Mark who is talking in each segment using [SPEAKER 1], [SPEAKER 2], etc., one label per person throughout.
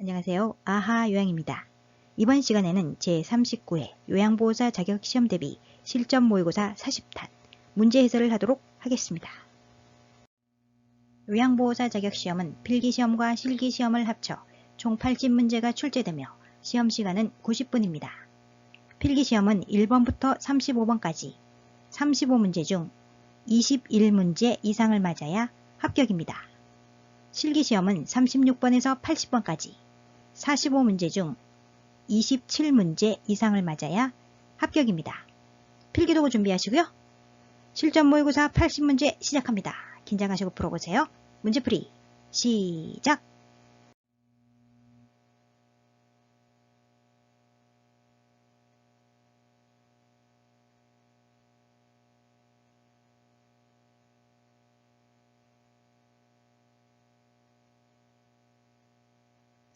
[SPEAKER 1] 안녕하세요. 아하 요양입니다. 이번 시간에는 제39회 요양보호사 자격시험 대비 실전 모의고사 40탄 문제 해설을 하도록 하겠습니다. 요양보호사 자격시험은 필기시험과 실기시험을 합쳐 총 80문제가 출제되며 시험시간은 90분입니다. 필기시험은 1번부터 35번까지 35문제 중 21문제 이상을 맞아야 합격입니다. 실기시험은 36번에서 80번까지 45문제 중 27문제 이상을 맞아야 합격입니다. 필기도구 준비하시고요. 실전 모의고사 80문제 시작합니다. 긴장하시고 풀어보세요. 문제풀이 시작!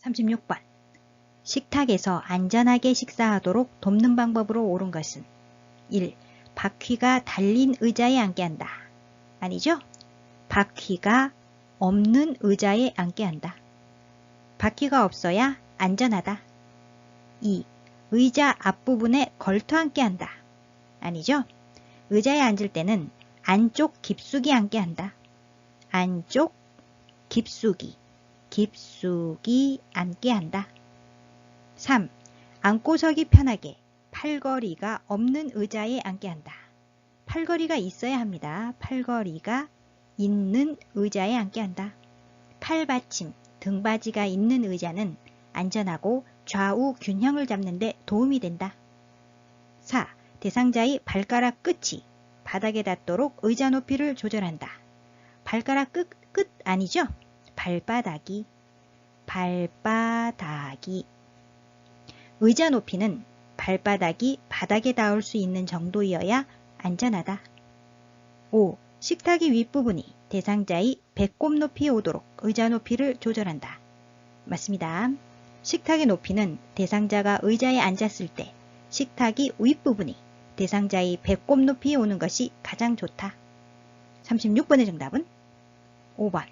[SPEAKER 1] (36번) 식탁에서 안전하게 식사하도록 돕는 방법으로 옳은 것은 1. 바퀴가 달린 의자에 앉게 한다. 아니죠? 바퀴가 없는 의자에 앉게 한다. 바퀴가 없어야 안전하다. 2. 의자 앞부분에 걸터 앉게 한다. 아니죠? 의자에 앉을 때는 안쪽 깊숙이 앉게 한다. 안쪽 깊숙이 앉게 한다. 3. 앉고 서기 편하게 팔걸이가 없는 의자에 앉게 한다. 팔걸이가 있어야 합니다. 팔걸이가 있는 의자에 앉게 한다. 팔받침, 등받이가 있는 의자는 안전하고 좌우 균형을 잡는 데 도움이 된다. 4. 대상자의 발가락 끝이 바닥에 닿도록 의자 높이를 조절한다. 발가락 끝 아니죠? 발바닥이 의자 높이는 발바닥이 바닥에 닿을 수 있는 정도이어야 안전하다. 5. 식탁의 윗부분이 대상자의 배꼽 높이에 오도록 의자 높이를 조절한다. 맞습니다. 식탁의 높이는 대상자가 의자에 앉았을 때 식탁의 윗부분이 대상자의 배꼽 높이에 오는 것이 가장 좋다. 36번의 정답은 5번.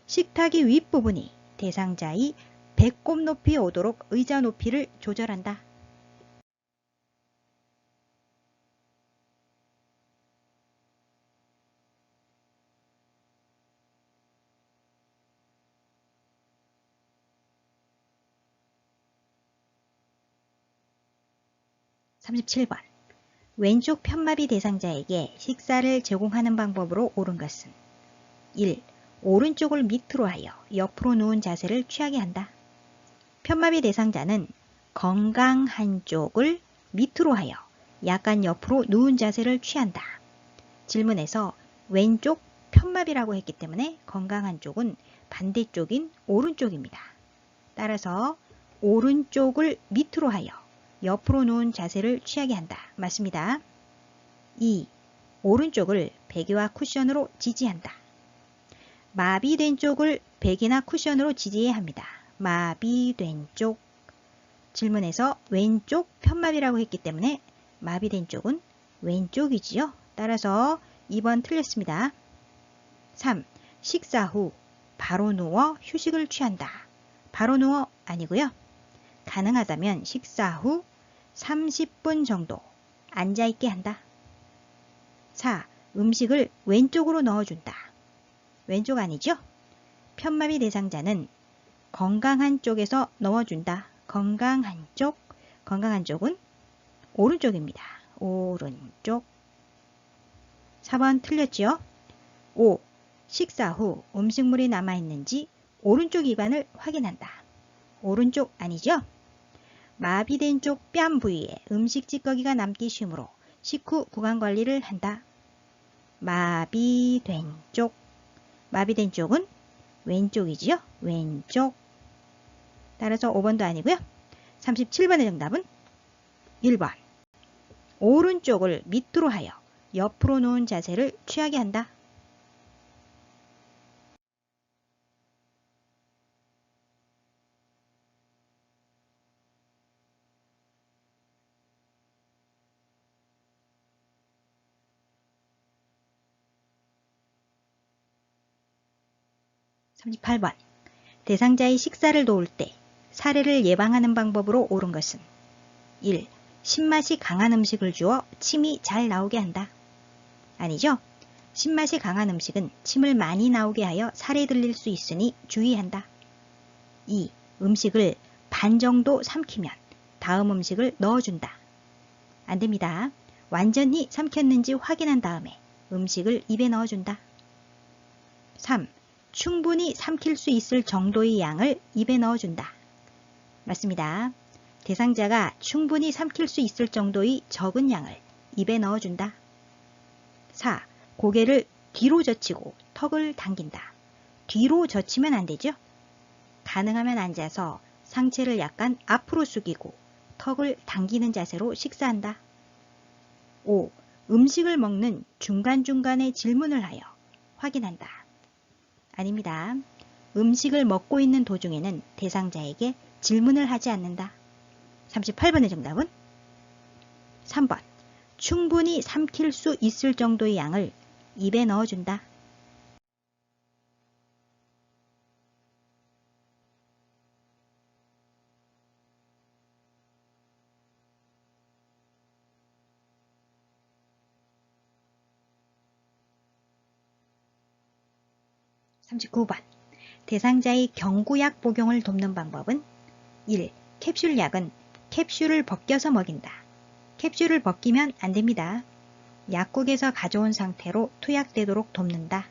[SPEAKER 1] 식탁의 윗부분이 대상자의 배꼽 높이에 오도록 의자 높이를 조절한다. (37번) 왼쪽 편마비 대상자에게 식사를 제공하는 방법으로 옳은 것은 1. 오른쪽을 밑으로 하여 옆으로 누운 자세를 취하게 한다. 편마비 대상자는 건강 한쪽을 밑으로 하여 약간 옆으로 누운 자세를 취한다. 질문에서 왼쪽 편마비라고 했기 때문에 건강 한쪽은 반대쪽인 오른쪽입니다. 따라서 오른쪽을 밑으로 하여 옆으로 누운 자세를 취하게 한다. 맞습니다. 2. 오른쪽을 베개와 쿠션으로 지지한다. 마비된 쪽을 베개나 쿠션으로 지지해야 합니다. 마비된 쪽. 질문에서 왼쪽 편마비라고 했기 때문에 마비된 쪽은 왼쪽이지요. 따라서 2번 틀렸습니다. 3. 식사 후 바로 누워 휴식을 취한다. 바로 누워 아니고요. 가능하다면 식사 후 30분 정도 앉아있게 한다. 4. 음식을 왼쪽으로 넣어준다. 왼쪽 아니죠? 편마비 대상자는 건강한 쪽에서 넣어준다. 건강한 쪽은 오른쪽입니다. 오른쪽. 4번 틀렸죠? 5. 식사 후 음식물이 남아있는지 오른쪽 입안을 확인한다. 오른쪽 아니죠? 마비된 쪽 뺨 부위에 음식 찌꺼기가 남기 쉬우므로 식후 구강관리를 한다. 마비된 쪽은 왼쪽이지요? 왼쪽. 따라서 5번도 아니고요. 37번의 정답은 1번. 오른쪽을 밑으로 하여 옆으로 누운 자세를 취하게 한다. (38번) 대상자의 식사를 도울 때 사례를 예방하는 방법으로 옳은 것은 1. 신맛이 강한 음식을 주어 침이 잘 나오게 한다. 아니죠? 신맛이 강한 음식은 침을 많이 나오게 하여 살이 들릴 수 있으니 주의한다. 2. 음식을 반 정도 삼키면 다음 음식을 넣어준다. 안됩니다. 완전히 삼켰는지 확인한 다음에 음식을 입에 넣어준다. 3. 충분히 삼킬 수 있을 정도의 양을 입에 넣어준다. 맞습니다. 대상자가 충분히 삼킬 수 있을 정도의 적은 양을 입에 넣어준다. 4. 고개를 뒤로 젖히고 턱을 당긴다. 뒤로 젖히면 안 되죠? 가능하면 앉아서 상체를 약간 앞으로 숙이고 턱을 당기는 자세로 식사한다. 5. 음식을 먹는 중간중간에 질문을 하여 확인한다. 아닙니다. 음식을 먹고 있는 도중에는 대상자에게 질문을 하지 않는다. 38번의 정답은 3번. 충분히 삼킬 수 있을 정도의 양을 입에 넣어준다. (39번) 대상자의 경구약 복용을 돕는 방법은 1. 캡슐약은 캡슐을 벗겨서 먹인다. 캡슐을 벗기면 안됩니다. 약국에서 가져온 상태로 투약되도록 돕는다.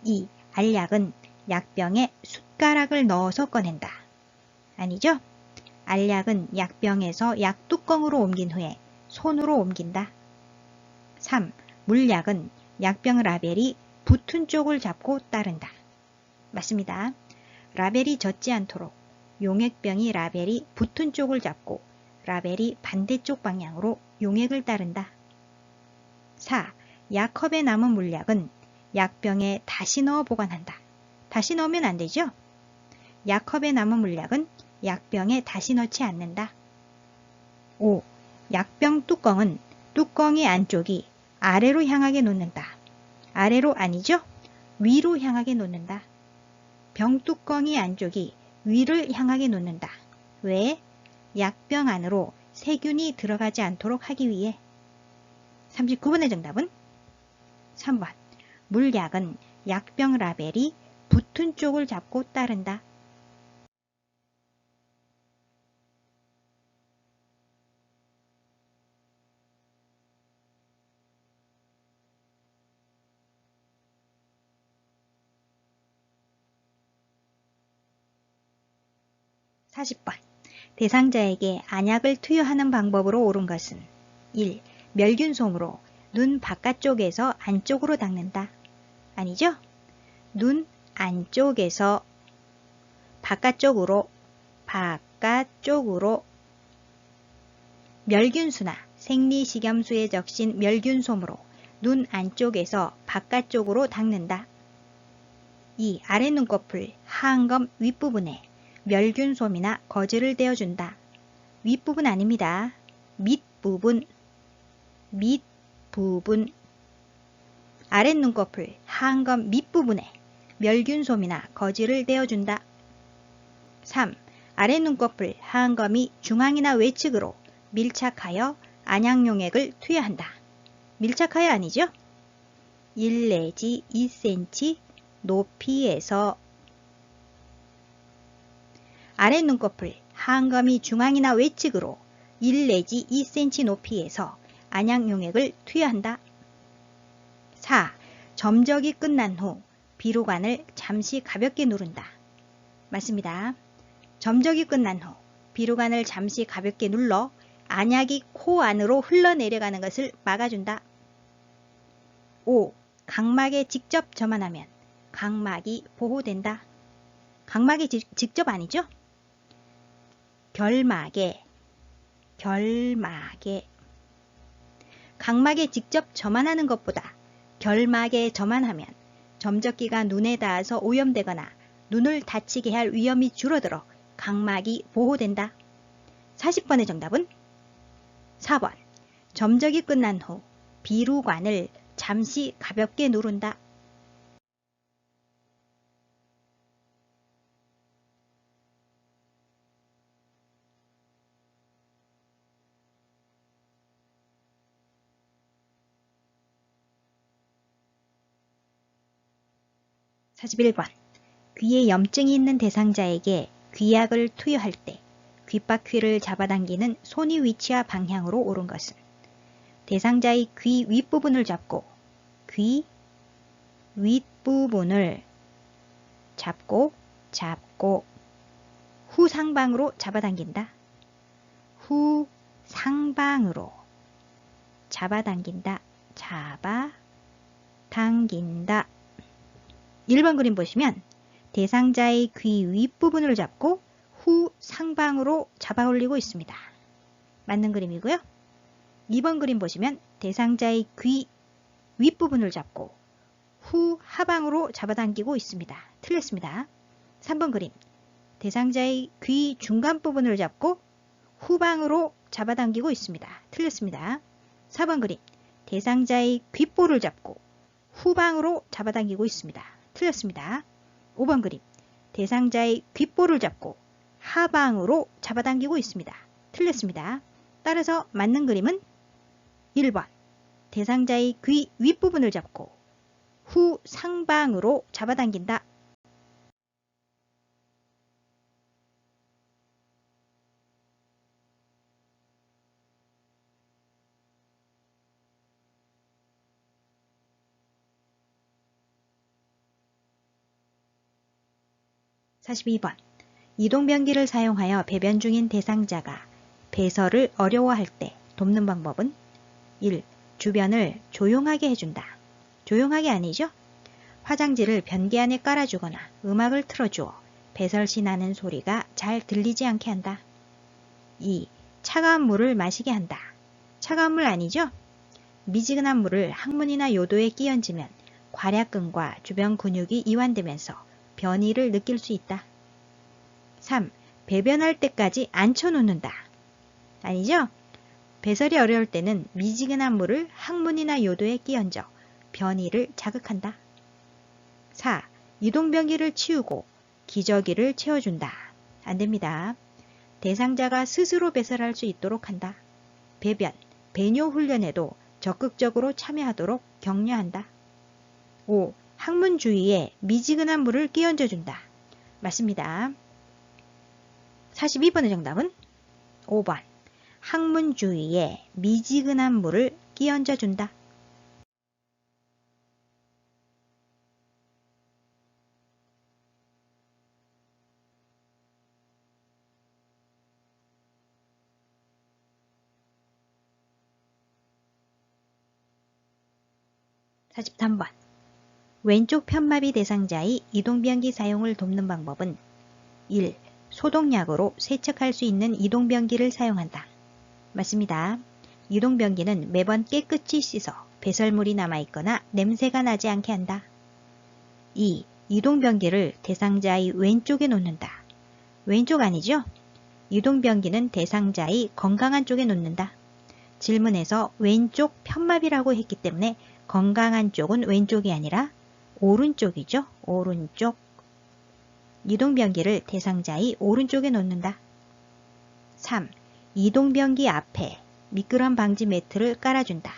[SPEAKER 1] 2. 알약은 약병에 숟가락을 넣어서 꺼낸다. 아니죠? 알약은 약병에서 약뚜껑으로 옮긴 후에 손으로 옮긴다. 3. 물약은 약병 라벨이 붙은 쪽을 잡고 따른다. 맞습니다. 라벨이 젖지 않도록 용액병이 라벨이 붙은 쪽을 잡고 라벨이 반대쪽 방향으로 용액을 따른다. 4. 약컵에 남은 물약은 약병에 다시 넣어 보관한다. 다시 넣으면 안 되죠? 약컵에 남은 물약은 약병에 다시 넣지 않는다. 5. 약병 뚜껑은 뚜껑의 안쪽이 아래로 향하게 놓는다. 아래로 아니죠? 위로 향하게 놓는다. 병뚜껑의 안쪽이 위를 향하게 놓는다. 왜? 약병 안으로 세균이 들어가지 않도록 하기 위해. 39번의 정답은 3번. 물약은 약병 라벨이 붙은 쪽을 잡고 따른다. (40번) 대상자에게 안약을 투여하는 방법으로 옳은 것은 1. 멸균솜으로 눈 바깥쪽에서 안쪽으로 닦는다. 아니죠? 눈 안쪽에서 바깥쪽으로 멸균수나 생리식염수에 적신 멸균솜으로 눈 안쪽에서 바깥쪽으로 닦는다. 2. 아랫눈꺼풀 하안검 윗부분에 멸균솜이나 거즈를 떼어준다. 윗부분 아닙니다. 밑부분. 아랫눈꺼풀 하안검 밑부분에 멸균솜이나 거즈를 떼어준다. 3. 아랫눈꺼풀 하안검이 중앙이나 외측으로 밀착하여 안약용액을 투여한다. 밀착하여 아니죠? 1 내지 2cm 높이에서 아랫눈꺼풀 하안검이 중앙이나 외측으로 1 내지 2cm 높이에서 안약용액을 투여한다. 4. 점적이 끝난 후 비루관을 잠시 가볍게 누른다. 맞습니다. 점적이 끝난 후 비루관을 잠시 가볍게 눌러 안약이 코 안으로 흘러내려가는 것을 막아준다. 5. 각막에 직접 점안하면 각막이 보호된다. 각막에 직접 아니죠? 결막에 각막에 직접 점안하는 것보다 결막에 점안하면 점적기가 눈에 닿아서 오염되거나 눈을 다치게 할 위험이 줄어들어 각막이 보호된다. 40번의 정답은 4번. 점적이 끝난 후 비루관을 잠시 가볍게 누른다. 41번. 귀에 염증이 있는 대상자에게 귀약을 투여할 때 귓바퀴를 잡아당기는 손의 위치와 방향으로 옳은 것은 대상자의 귀 윗부분을 잡고 귀 윗부분을 잡고 후상방으로 잡아당긴다. 후상방으로 잡아당긴다. 1번 그림 보시면 대상자의 귀 윗부분을 잡고 후상방으로 잡아 올리고 있습니다. 맞는 그림이고요. 2번 그림 보시면 대상자의 귀 윗부분을 잡고 후하방으로 잡아당기고 있습니다. 틀렸습니다. 3번 그림. 대상자의 귀 중간 부분을 잡고 후방으로 잡아당기고 있습니다. 틀렸습니다. 4번 그림. 대상자의 귓볼을 잡고 후방으로 잡아당기고 있습니다. 틀렸습니다. 5번 그림. 대상자의 귓볼을 잡고 하방으로 잡아당기고 있습니다. 틀렸습니다. 따라서 맞는 그림은 1번. 대상자의 귀 윗부분을 잡고 후상방으로 잡아당긴다. 42번. 이동변기를 사용하여 배변 중인 대상자가 배설을 어려워할 때 돕는 방법은 1. 주변을 조용하게 해준다. 조용하게 아니죠? 화장지를 변기 안에 깔아주거나 음악을 틀어주어 배설시 나는 소리가 잘 들리지 않게 한다. 2. 차가운 물을 마시게 한다. 차가운 물 아니죠? 미지근한 물을 항문이나 요도에 끼얹으면 괄약근과 주변 근육이 이완되면서 변이를 느낄 수 있다. 3. 배변할 때까지 앉혀놓는다. 아니죠? 배설이 어려울 때는 미지근한 물을 항문이나 요도에 끼얹어 변이를 자극한다. 4. 이동변기를 치우고 기저귀를 채워준다. 안됩니다. 대상자가 스스로 배설할 수 있도록 한다. 배변, 배뇨 훈련에도 적극적으로 참여하도록 격려한다. 5. 항문 주위에 미지근한 물을 끼얹어준다. 맞습니다. 42번의 정답은 5번. 항문 주위에 미지근한 물을 끼얹어준다. 43번. 왼쪽 편마비 대상자의 이동변기 사용을 돕는 방법은 1. 소독약으로 세척할 수 있는 이동변기를 사용한다. 맞습니다. 이동변기는 매번 깨끗이 씻어 배설물이 남아있거나 냄새가 나지 않게 한다. 2. 이동변기를 대상자의 왼쪽에 놓는다. 왼쪽 아니죠? 이동변기는 대상자의 건강한 쪽에 놓는다. 질문에서 왼쪽 편마비라고 했기 때문에 건강한 쪽은 왼쪽이 아니라 오른쪽이죠. 오른쪽. 이동변기를 대상자의 오른쪽에 놓는다. 3. 이동변기 앞에 미끄럼 방지 매트를 깔아준다.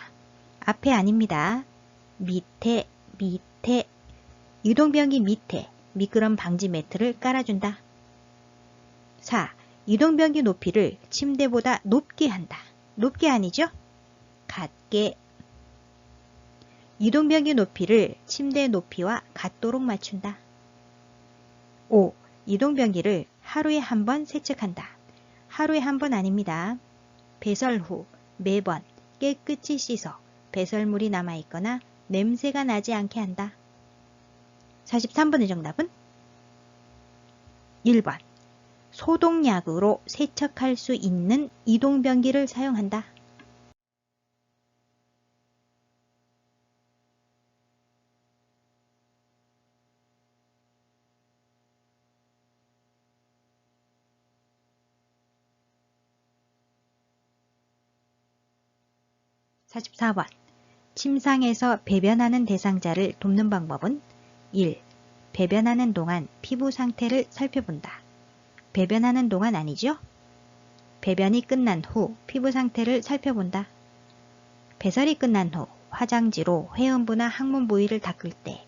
[SPEAKER 1] 앞에 아닙니다. 밑에. 이동변기 밑에 미끄럼 방지 매트를 깔아준다. 4. 이동변기 높이를 침대보다 높게 한다. 높게 아니죠? 같게. 이동변기 높이를 침대 높이와 같도록 맞춘다. 5. 이동변기를 하루에 한 번 세척한다. 하루에 한 번 아닙니다. 배설 후 매번 깨끗이 씻어 배설물이 남아있거나 냄새가 나지 않게 한다. 43번의 정답은 1번. 소독약으로 세척할 수 있는 이동변기를 사용한다. 44번. 침상에서 배변하는 대상자를 돕는 방법은 1. 배변하는 동안 피부 상태를 살펴본다. 배변하는 동안 아니죠? 배변이 끝난 후 피부 상태를 살펴본다. 배설이 끝난 후 화장지로 회음부나 항문 부위를 닦을 때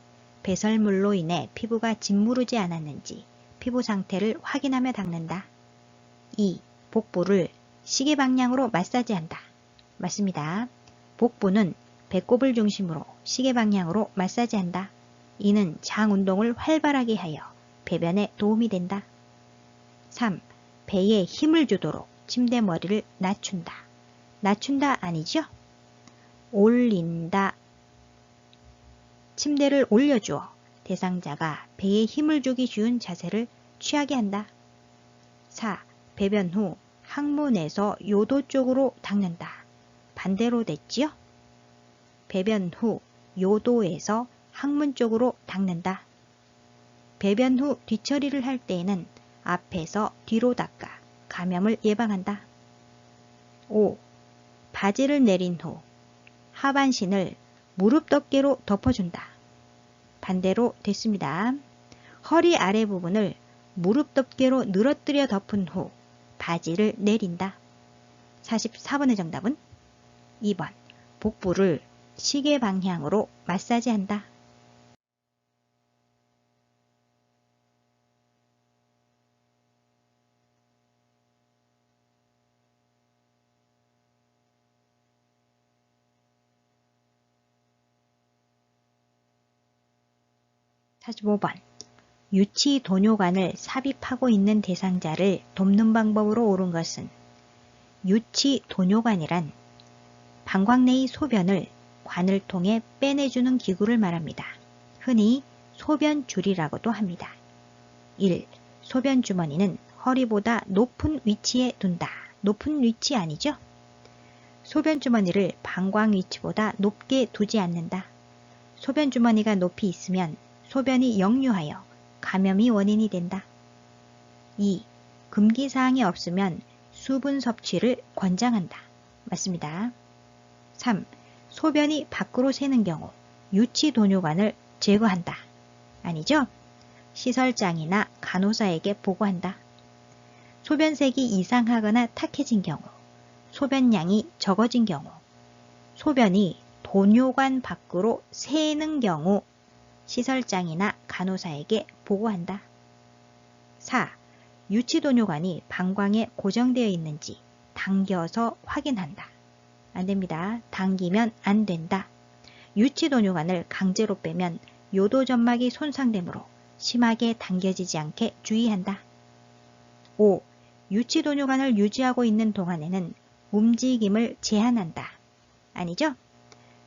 [SPEAKER 1] 배설물로 인해 피부가 짓무르지 않았는지 피부 상태를 확인하며 닦는다. 2. 복부를 시계 방향으로 마사지한다. 맞습니다. 복부는 배꼽을 중심으로 시계 방향으로 마사지한다. 이는 장 운동을 활발하게 하여 배변에 도움이 된다. 3. 배에 힘을 주도록 침대 머리를 낮춘다. 낮춘다 아니죠? 올린다. 침대를 올려주어 대상자가 배에 힘을 주기 쉬운 자세를 취하게 한다. 4. 배변 후 항문에서 요도 쪽으로 닦는다. 반대로 됐지요? 배변 후 요도에서 항문 쪽으로 닦는다. 배변 후 뒤처리를 할 때에는 앞에서 뒤로 닦아 감염을 예방한다. 5. 바지를 내린 후 하반신을 무릎 덮개로 덮어준다. 반대로 됐습니다. 허리 아래 부분을 무릎 덮개로 늘어뜨려 덮은 후 바지를 내린다. 44번의 정답은 2번. 복부를 시계 방향으로 마사지한다. 다시 5번. 유치 도뇨관을 삽입하고 있는 대상자를 돕는 방법으로 옳은 것은 유치 도뇨관이란 방광 내의 소변을 관을 통해 빼내주는 기구를 말합니다. 흔히 소변줄이라고도 합니다. 1. 소변 주머니는 허리보다 높은 위치에 둔다. 높은 위치 아니죠? 소변 주머니를 방광 위치보다 높게 두지 않는다. 소변 주머니가 높이 있으면 소변이 역류하여 감염이 원인이 된다. 2. 금기사항이 없으면 수분 섭취를 권장한다. 맞습니다. 3. 소변이 밖으로 새는 경우 유치 도뇨관을 제거한다. 아니죠? 시설장이나 간호사에게 보고한다. 소변색이 이상하거나 탁해진 경우, 소변량이 적어진 경우, 소변이 도뇨관 밖으로 새는 경우 시설장이나 간호사에게 보고한다. 4. 유치도뇨관이 방광에 고정되어 있는지 당겨서 확인한다. 안됩니다. 당기면 안된다. 유치도뇨관을 강제로 빼면 요도점막이 손상되므로 심하게 당겨지지 않게 주의한다. 5. 유치도뇨관을 유지하고 있는 동안에는 움직임을 제한한다. 아니죠?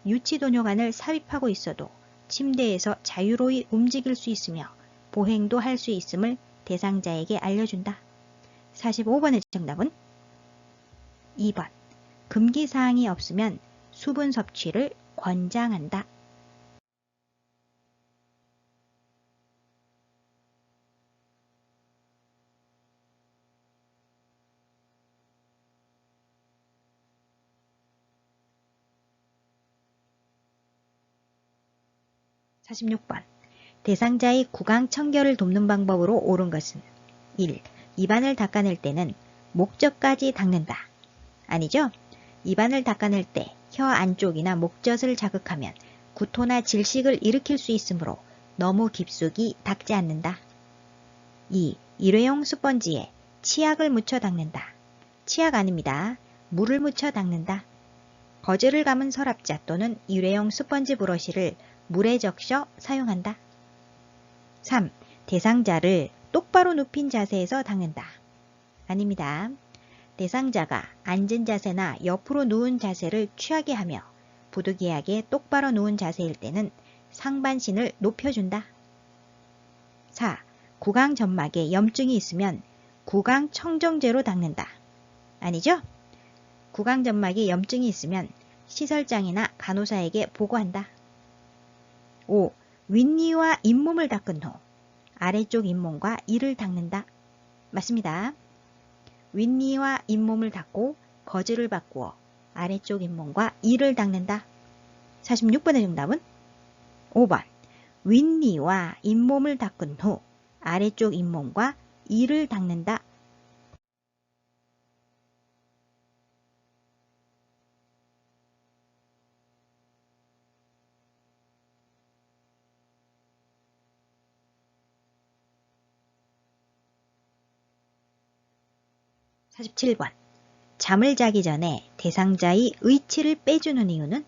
[SPEAKER 1] 유치도뇨관을 삽입하고 있어도 침대에서 자유로이 움직일 수 있으며 보행도 할 수 있음을 대상자에게 알려준다. 45번의 정답은 2번. 금기사항이 없으면 수분 섭취를 권장한다. 사 46번. 대상자의 구강 청결을 돕는 방법으로 옳은 것은 1. 입안을 닦아낼 때는 목젖까지 닦는다. 아니죠? 입안을 닦아낼 때 혀 안쪽이나 목젖을 자극하면 구토나 질식을 일으킬 수 있으므로 너무 깊숙이 닦지 않는다. 2. 일회용 스펀지에 치약을 묻혀 닦는다. 치약 아닙니다. 물을 묻혀 닦는다. 거즈를 감은 서랍자 또는 일회용 스펀지 브러쉬를 물에 적셔 사용한다. 3. 대상자를 똑바로 눕힌 자세에서 닦는다. 아닙니다. 대상자가 앉은 자세나 옆으로 누운 자세를 취하게 하며 부득이하게 똑바로 누운 자세일 때는 상반신을 높여준다. 4. 구강 점막에 염증이 있으면 구강 청정제로 닦는다. 아니죠? 구강 점막에 염증이 있으면 시설장이나 간호사에게 보고한다. 5. 윗니와 잇몸을 닦은 후 아래쪽 잇몸과 이를 닦는다. 맞습니다. 윗니와 잇몸을 닦고 거즈를 바꾸어 아래쪽 잇몸과 이를 닦는다. 46번의 정답은 5번. 윗니와 잇몸을 닦은 후 아래쪽 잇몸과 이를 닦는다. 47번. 잠을 자기 전에 대상자의 의치를 빼주는 이유는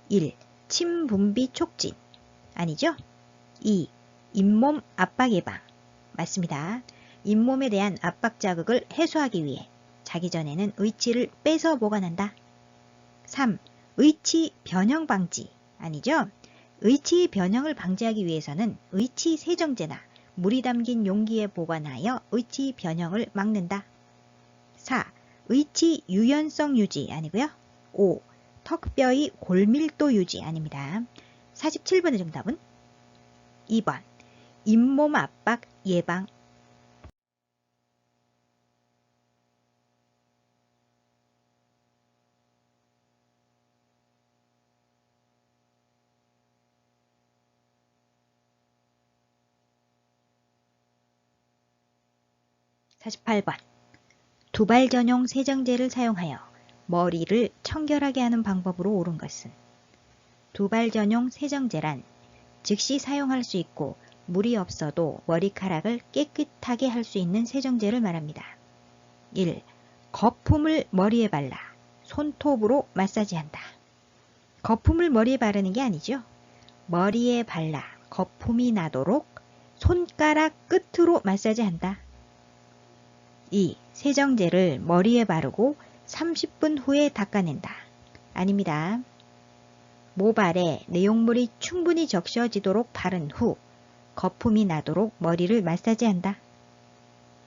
[SPEAKER 1] 1. 침 분비 촉진. 아니죠? 2. 잇몸 압박 예방. 맞습니다. 잇몸에 대한 압박 자극을 해소하기 위해 자기 전에는 의치를 빼서 보관한다. 3. 의치 변형 방지. 아니죠? 의치 변형을 방지하기 위해서는 의치 세정제나 물이 담긴 용기에 보관하여 의치 변형을 막는다. 4. 의치 유연성 유지. 아니고요. 5. 턱뼈의 골밀도 유지. 아닙니다. 47번의 정답은 2번. 잇몸 압박 예방. 48번. 두발 전용 세정제를 사용하여 머리를 청결하게 하는 방법으로 옳은 것은 두발 전용 세정제란 즉시 사용할 수 있고 물이 없어도 머리카락을 깨끗하게 할 수 있는 세정제를 말합니다. 1. 거품을 머리에 발라 손톱으로 마사지한다. 거품을 머리에 바르는 게 아니죠. 머리에 발라 거품이 나도록 손가락 끝으로 마사지한다. 2. 세정제를 머리에 바르고 30분 후에 닦아낸다. 아닙니다. 모발에 내용물이 충분히 적셔지도록 바른 후 거품이 나도록 머리를 마사지한다.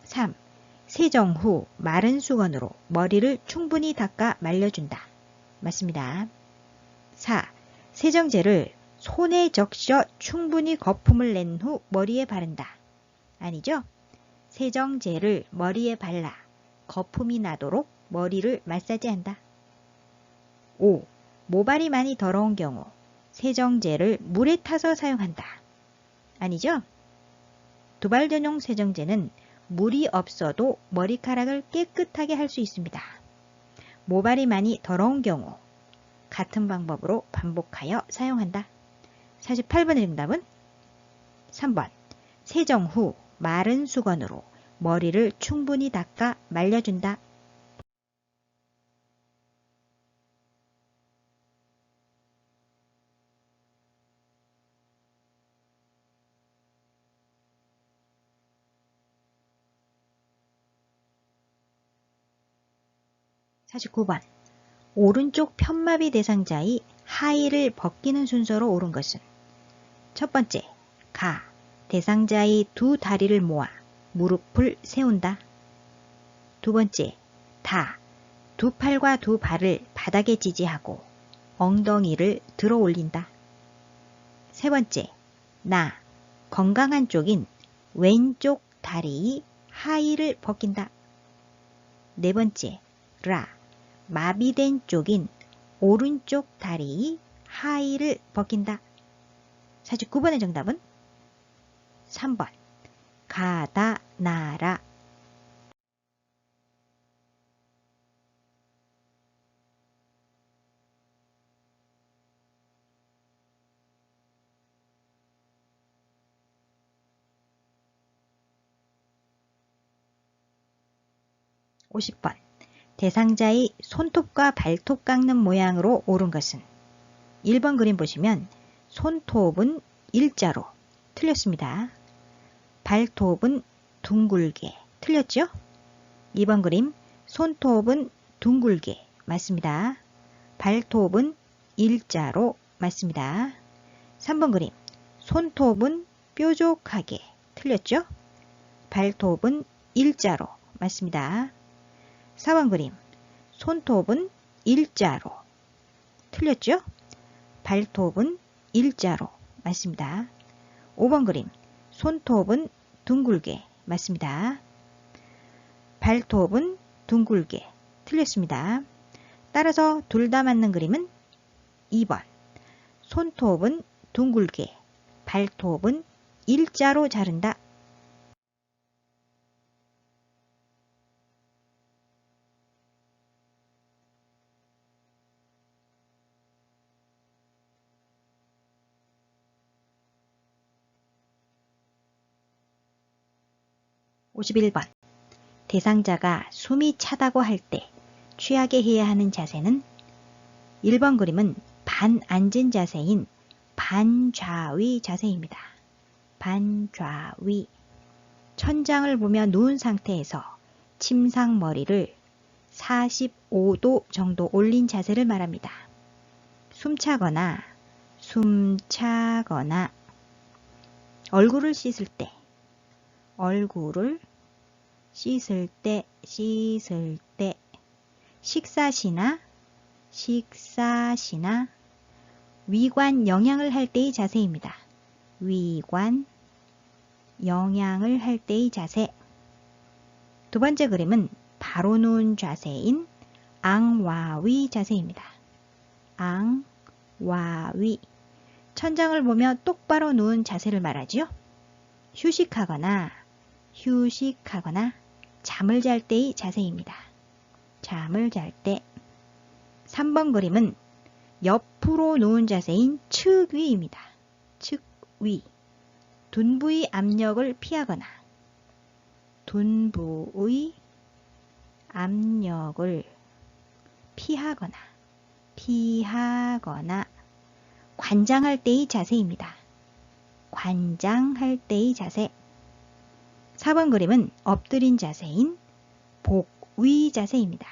[SPEAKER 1] 3. 세정 후 마른 수건으로 머리를 충분히 닦아 말려준다. 맞습니다. 4. 세정제를 손에 적셔 충분히 거품을 낸 후 머리에 바른다. 아니죠? 세정제를 머리에 발라 거품이 나도록 머리를 마사지한다. 5. 모발이 많이 더러운 경우 세정제를 물에 타서 사용한다. 아니죠? 두발 전용 세정제는 물이 없어도 머리카락을 깨끗하게 할 수 있습니다. 모발이 많이 더러운 경우 같은 방법으로 반복하여 사용한다. 48번의 정답은 3번. 세정 후 마른 수건으로 머리를 충분히 닦아 말려준다. 49번. 오른쪽 편마비 대상자의 하의를 벗기는 순서로 옳은 것은 첫 번째, 가, 대상자의 두 다리를 모아 무릎을 세운다. 두 번째, 다, 두 팔과 두 발을 바닥에 지지하고 엉덩이를 들어 올린다. 세 번째, 나, 건강한 쪽인 왼쪽 다리의 하의를 벗긴다. 네 번째, 라, 마비된 쪽인 오른쪽 다리의 하의를 벗긴다. 49번의 정답은 3번. 가다, 나라. 50번. 대상자의 손톱과 발톱 깎는 모양으로 옳은 것은 1번 그림 보시면 손톱은 일자로 틀렸습니다. 발톱은 둥글게 틀렸죠? 2번 그림 손톱은 둥글게 맞습니다. 발톱은 일자로 맞습니다. 3번 그림 손톱은 뾰족하게 틀렸죠? 발톱은 일자로 맞습니다. 4번 그림 손톱은 일자로 틀렸죠? 발톱은 일자로 맞습니다. 5번 그림 손톱은 둥글게 맞습니다. 발톱은 둥글게 틀렸습니다. 따라서 둘 다 맞는 그림은 2번 손톱은 둥글게 발톱은 일자로 자른다. 51번. 대상자가 숨이 차다고 할 때 취하게 해야 하는 자세는 1번 그림은 반앉은 자세인 반좌위 자세입니다. 반좌위. 천장을 보며 누운 상태에서 침상머리를 45도 정도 올린 자세를 말합니다. 숨차거나 얼굴을 씻을 때 식사시나 위관 영양을 할 때의 자세입니다. 위관 영양을 할 때의 자세. 두 번째 그림은 바로 누운 자세인 앙와위 자세입니다. 앙와위. 천장을 보며 똑바로 누운 자세를 말하지요. 휴식하거나 잠을 잘 때의 자세입니다. 잠을 잘 때. 3번 그림은 옆으로 누운 자세인 측위입니다. 측위. 둔부의 압력을 피하거나 관장할 때의 자세입니다. 관장할 때의 자세. 4번 그림은 엎드린 자세인 복위 자세입니다.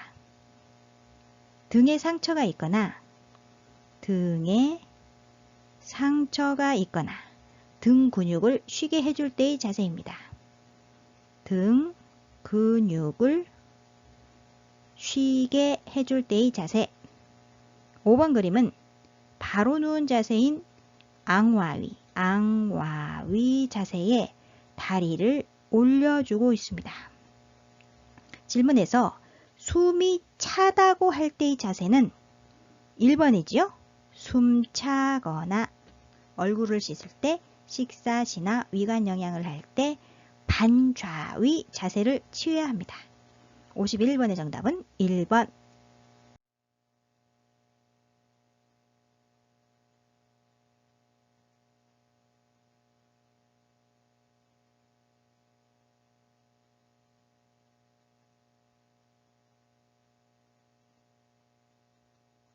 [SPEAKER 1] 등에 상처가 있거나 등 근육을 쉬게 해줄 때의 자세입니다. 등 근육을 쉬게 해줄 때의 자세. 5번 그림은 바로 누운 자세인 앙와위 자세에 다리를 올려주고 있습니다. 질문에서 숨이 차다고 할 때의 자세는 1번이지요. 숨차거나 얼굴을 씻을 때, 식사시나 위관 영양을 할 때 반좌위 자세를 취해야 합니다. 51번의 정답은 1번.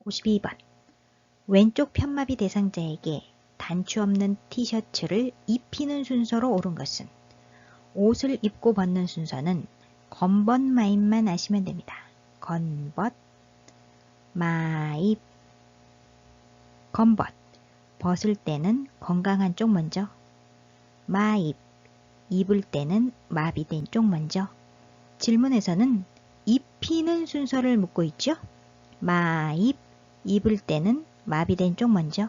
[SPEAKER 1] 52번. 왼쪽 편마비 대상자에게 단추 없는 티셔츠를 입히는 순서로 옳은 것은 옷을 입고 벗는 순서는 건벗 마입만 아시면 됩니다. 건벗 마입. 건벗. 벗을 때는 건강한 쪽 먼저. 마입. 입을 때는 마비된 쪽 먼저. 질문에서는 입히는 순서를 묻고 있죠. 마입. 입을 때는 마비된 쪽 먼저.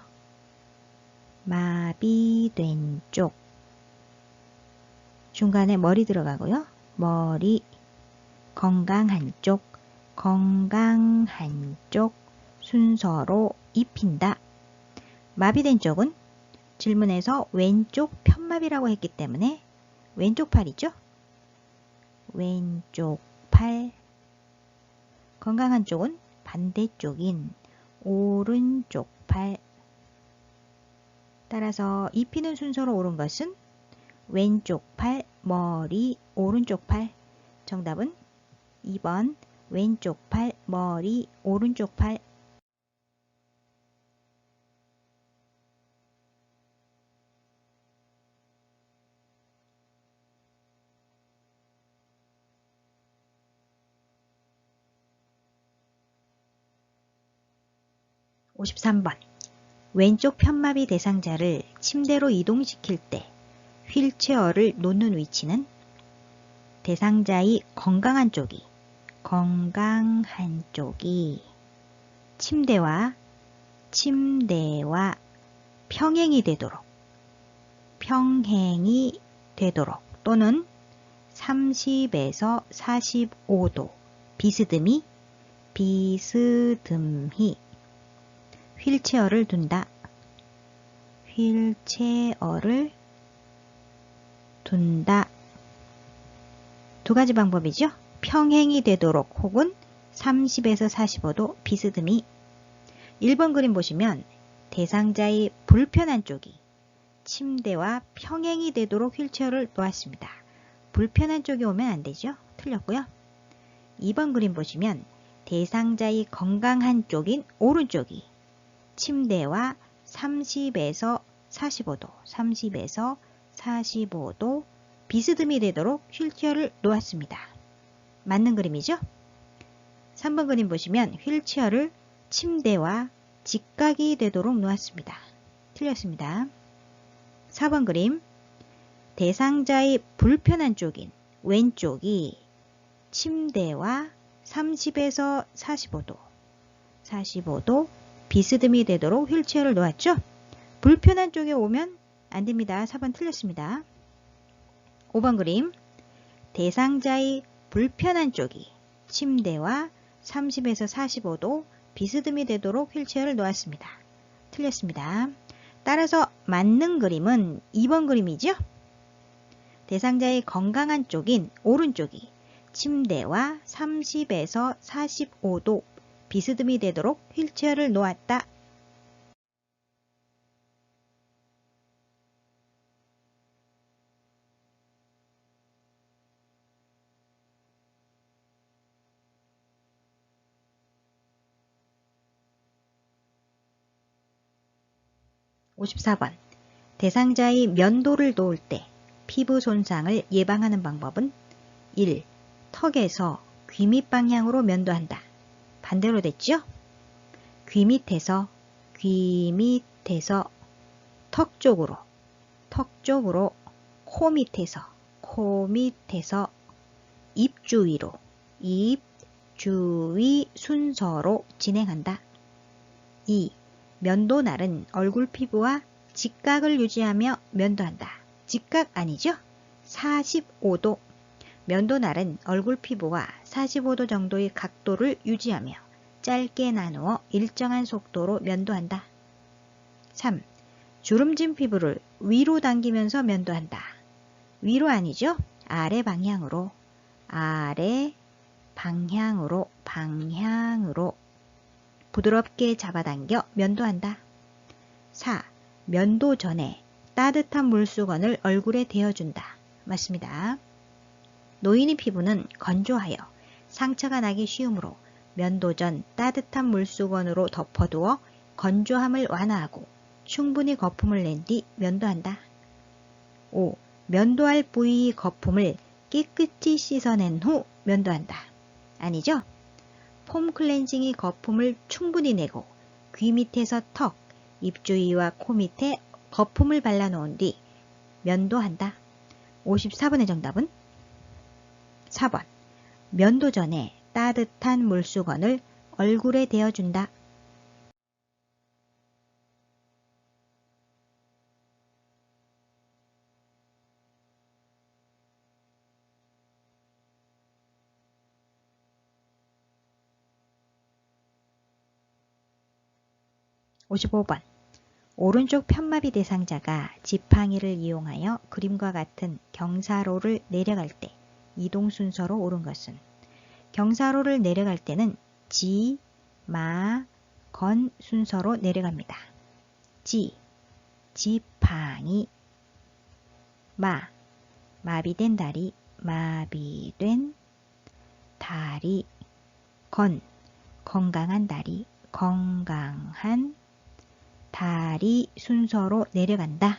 [SPEAKER 1] 마비된 쪽. 중간에 머리 들어가고요. 머리. 건강한 쪽 순서로 입힌다. 마비된 쪽은 질문에서 왼쪽 편마비라고 했기 때문에 왼쪽 팔이죠. 왼쪽 팔. 건강한 쪽은 반대쪽인 오른쪽 팔. 따라서 입히는 순서로 옳은 것은 왼쪽 팔, 머리, 오른쪽 팔. 정답은 2번 왼쪽 팔, 머리, 오른쪽 팔. 53번. 왼쪽 편마비 대상자를 침대로 이동시킬 때 휠체어를 놓는 위치는 대상자의 건강한 쪽이 침대와 평행이 되도록 또는 30에서 45도 비스듬히 휠체어를 둔다. 두 가지 방법이죠. 평행이 되도록 혹은 30에서 45도 비스듬히. 1번 그림 보시면 대상자의 불편한 쪽이 침대와 평행이 되도록 휠체어를 놓았습니다. 불편한 쪽이 오면 안 되죠. 틀렸고요. 2번 그림 보시면 대상자의 건강한 쪽인 오른쪽이 침대와 30에서 45도 비스듬히 되도록 휠체어를 놓았습니다. 맞는 그림이죠? 3번 그림 보시면 휠체어를 침대와 직각이 되도록 놓았습니다. 틀렸습니다. 4번 그림 대상자의 불편한 쪽인 왼쪽이 침대와 30에서 45도 비스듬히 되도록 휠체어를 놓았죠? 불편한 쪽에 오면 안됩니다. 4번 틀렸습니다. 5번 그림 대상자의 불편한 쪽이 침대와 30에서 45도 비스듬히 되도록 휠체어를 놓았습니다. 틀렸습니다. 따라서 맞는 그림은 2번 그림이죠? 대상자의 건강한 쪽인 오른쪽이 침대와 30에서 45도 비스듬히 되도록 휠체어를 놓았다. (54번) 대상자의 면도를 놓을 때 피부 손상을 예방하는 방법은 1. 턱에서 귀 밑 방향으로 면도한다. 반대로 됐죠? 귀 밑에서 턱 쪽으로, 코 밑에서 입 주위 순서로 진행한다. 2. 면도날은 얼굴 피부와 직각을 유지하며 면도한다. 직각 아니죠? 45도. 면도날은 얼굴 피부와 45도 정도의 각도를 유지하며 짧게 나누어 일정한 속도로 면도한다. 3. 주름진 피부를 위로 당기면서 면도한다. 위로 아니죠? 아래 방향으로 부드럽게 잡아당겨 면도한다. 4. 면도 전에 따뜻한 물수건을 얼굴에 대어준다. 맞습니다. 노인의 피부는 건조하여 상처가 나기 쉬우므로 면도 전 따뜻한 물수건으로 덮어두어 건조함을 완화하고 충분히 거품을 낸 뒤 면도한다. 5. 면도할 부위 거품을 깨끗이 씻어낸 후 면도한다. 아니죠? 폼 클렌징이 거품을 충분히 내고 귀 밑에서 턱, 입 주위와 코 밑에 거품을 발라놓은 뒤 면도한다. 54번의 정답은 4번. 면도 전에 따뜻한 물수건을 얼굴에 대어준다. (55번) 오른쪽 편마비 대상자가 지팡이를 이용하여 그림과 같은 경사로를 내려갈 때 이동 순서로 옳은 것은 경사로를 내려갈 때는 지, 마, 건 순서로 내려갑니다. 지, 지팡이, 마, 마비된 다리, 마비된 다리, 건, 건강한 다리, 건강한 다리 순서로 내려간다.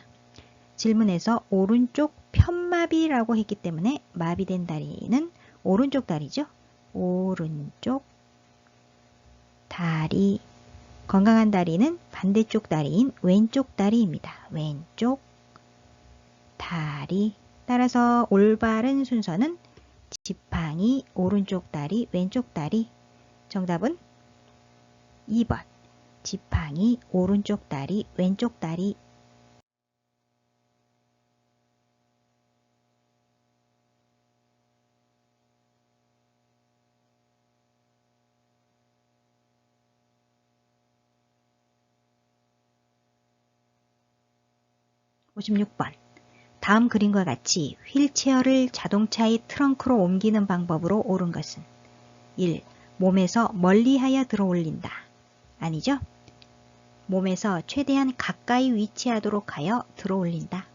[SPEAKER 1] 질문에서 오른쪽 편마비라고 했기 때문에 마비된 다리는 오른쪽 다리죠. 오른쪽 다리, 건강한 다리는 반대쪽 다리인 왼쪽 다리입니다. 왼쪽 다리. 따라서 올바른 순서는 지팡이, 오른쪽 다리, 왼쪽 다리. 정답은 2번. 지팡이, 오른쪽 다리, 왼쪽 다리. (56번) 다음 그림과 같이 휠체어를 자동차의 트렁크로 옮기는 방법으로 옳은 것은 1. 몸에서 멀리하여 들어 올린다. 아니죠? 몸에서 최대한 가까이 위치하도록 하여 들어 올린다.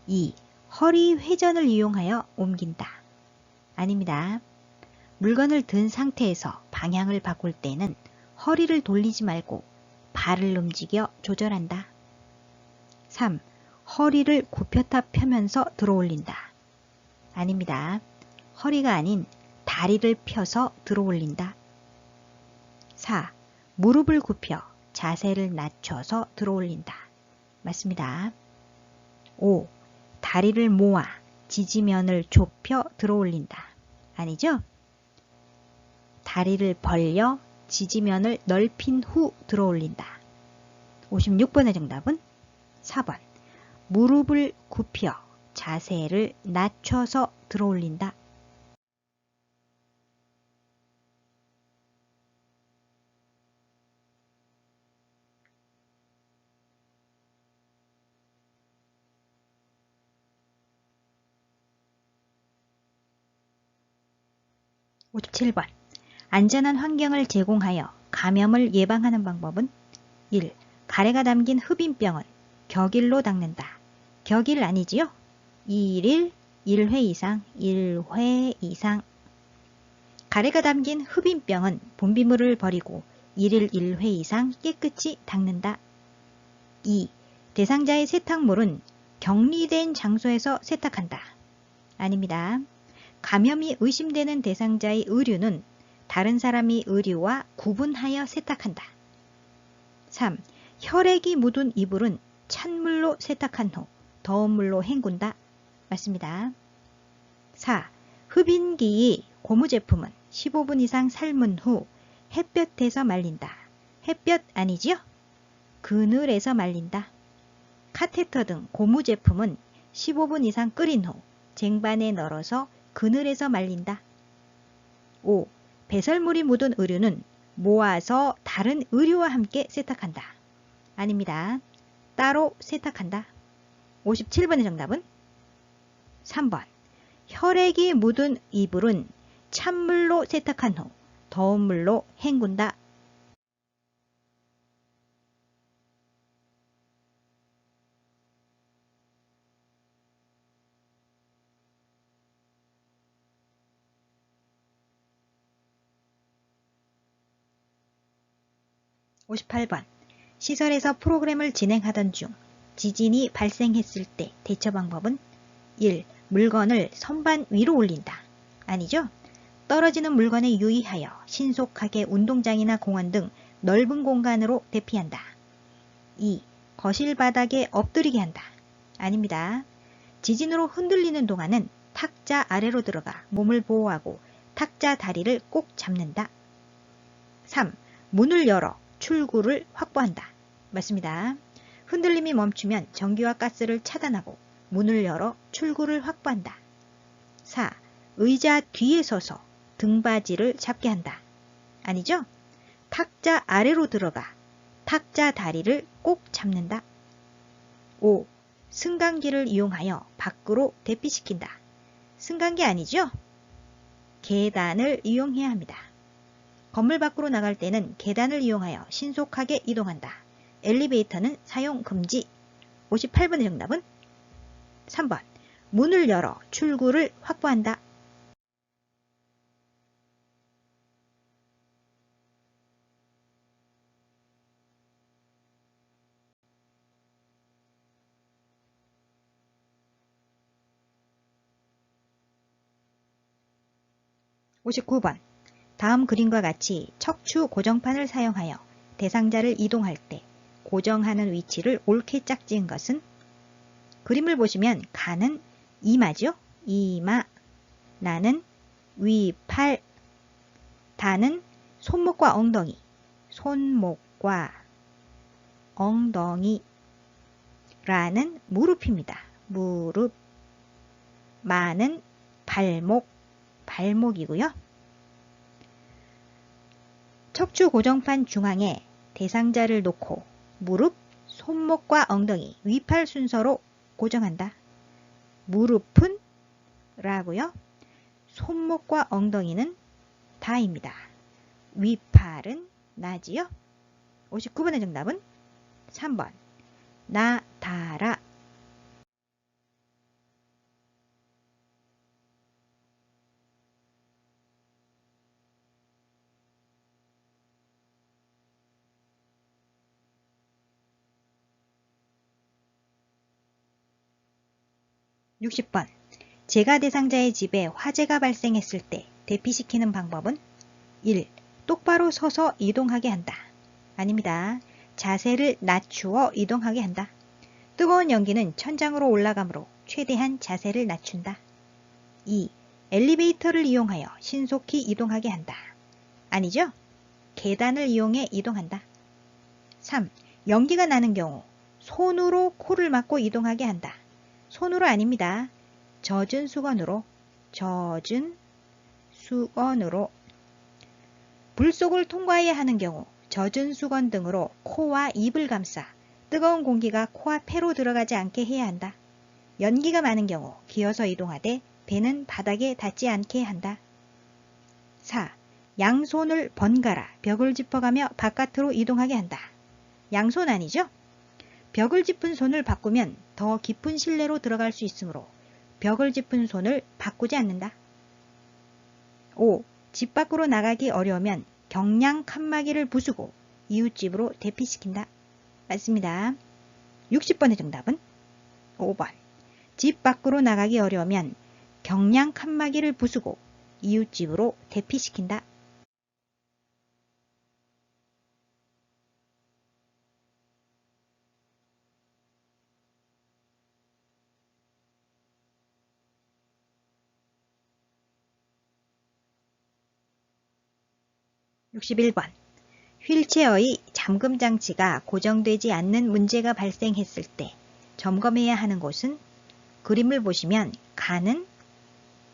[SPEAKER 1] 2. 허리 회전을 이용하여 옮긴다. 아닙니다. 물건을 든 상태에서 방향을 바꿀 때는 허리를 돌리지 말고 발을 움직여 조절한다. 3. 허리를 굽혔다 펴면서 들어올린다. 아닙니다. 허리가 아닌 다리를 펴서 들어올린다. 4. 무릎을 굽혀 자세를 낮춰서 들어올린다. 맞습니다. 5. 다리를 모아 지지면을 좁혀 들어올린다. 아니죠? 다리를 벌려 지지면을 넓힌 후 들어올린다. 56번의 정답은 4번. 무릎을 굽혀 자세를 낮춰서 들어올린다. 57번. 안전한 환경을 제공하여 감염을 예방하는 방법은 1. 가래가 담긴 흡인병은 격일로 닦는다. 격일 아니지요? 1일 1회 이상 1회 이상. 가래가 담긴 흡인병은 분비물을 버리고 1일 1회 이상 깨끗이 닦는다. 2. 대상자의 세탁물은 격리된 장소에서 세탁한다. 아닙니다. 감염이 의심되는 대상자의 의류는 다른 사람의 의류와 구분하여 세탁한다. 3. 혈액이 묻은 이불은 찬물로 세탁한 후 더운 물로 헹군다. 맞습니다. 4. 흡인기의 고무 제품은 15분 이상 삶은 후 햇볕에서 말린다. 햇볕 아니지요? 그늘에서 말린다. 카테터 등 고무 제품은 15분 이상 끓인 후 쟁반에 널어서 그늘에서 말린다. 5. 배설물이 묻은 의류는 모아서 다른 의류와 함께 세탁한다. 아닙니다. 따로 세탁한다. 57번의 정답은 3번. 혈액이 묻은 이불은 찬물로 세탁한 후 더운 물로 헹군다. 58번. 시설에서 프로그램을 진행하던 중 지진이 발생했을 때 대처 방법은 1. 물건을 선반 위로 올린다. 아니죠? 떨어지는 물건에 유의하여 신속하게 운동장이나 공원 등 넓은 공간으로 대피한다. 2. 거실 바닥에 엎드리게 한다. 아닙니다. 지진으로 흔들리는 동안은 탁자 아래로 들어가 몸을 보호하고 탁자 다리를 꼭 잡는다. 3. 문을 열어 출구를 확보한다. 맞습니다. 흔들림이 멈추면 전기와 가스를 차단하고 문을 열어 출구를 확보한다. 4. 의자 뒤에 서서 등받이를 잡게 한다. 아니죠? 탁자 아래로 들어가 탁자 다리를 꼭 잡는다. 5. 승강기를 이용하여 밖으로 대피시킨다. 승강기 아니죠? 계단을 이용해야 합니다. 건물 밖으로 나갈 때는 계단을 이용하여 신속하게 이동한다. 엘리베이터는 사용 금지. 58번의 정답은 3번. 문을 열어 출구를 확보한다. 59번. 다음 그림과 같이 척추 고정판을 사용하여 대상자를 이동할 때 고정하는 위치를 옳게 짝지은 것은? 그림을 보시면 가는 이마죠? 이마. 나는 위, 팔. 다는 손목과 엉덩이. 손목과 엉덩이. 라는 무릎입니다. 무릎. 마는 발목. 발목이고요. 척추 고정판 중앙에 대상자를 놓고 무릎, 손목과 엉덩이, 위팔 순서로 고정한다. 무릎은 라고요. 손목과 엉덩이는 다입니다. 위팔은 나지요. 59번의 정답은 3번. 나, 다라. 60번. 제가 대상자의 집에 화재가 발생했을 때 대피시키는 방법은 1. 똑바로 서서 이동하게 한다. 아닙니다. 자세를 낮추어 이동하게 한다. 뜨거운 연기는 천장으로 올라가므로 최대한 자세를 낮춘다. 2. 엘리베이터를 이용하여 신속히 이동하게 한다. 아니죠? 계단을 이용해 이동한다. 3. 연기가 나는 경우 손으로 코를 막고 이동하게 한다. 손으로 아닙니다. 젖은 수건으로. 불속을 통과해야 하는 경우 젖은 수건 등으로 코와 입을 감싸 뜨거운 공기가 코와 폐로 들어가지 않게 해야 한다. 연기가 많은 경우 기어서 이동하되 배는 바닥에 닿지 않게 한다. 4. 양손을 번갈아 벽을 짚어가며 바깥으로 이동하게 한다. 양손 아니죠? 벽을 짚은 손을 바꾸면 더 깊은 실내로 들어갈 수 있으므로 벽을 짚은 손을 바꾸지 않는다. 5. 집 밖으로 나가기 어려우면 경량 칸막이를 부수고 이웃집으로 대피시킨다. 맞습니다. 60번의 정답은 5번. 집 밖으로 나가기 어려우면 경량 칸막이를 부수고 이웃집으로 대피시킨다. 61번. 휠체어의 잠금 장치가 고정되지 않는 문제가 발생했을 때 점검해야 하는 곳은 그림을 보시면 가는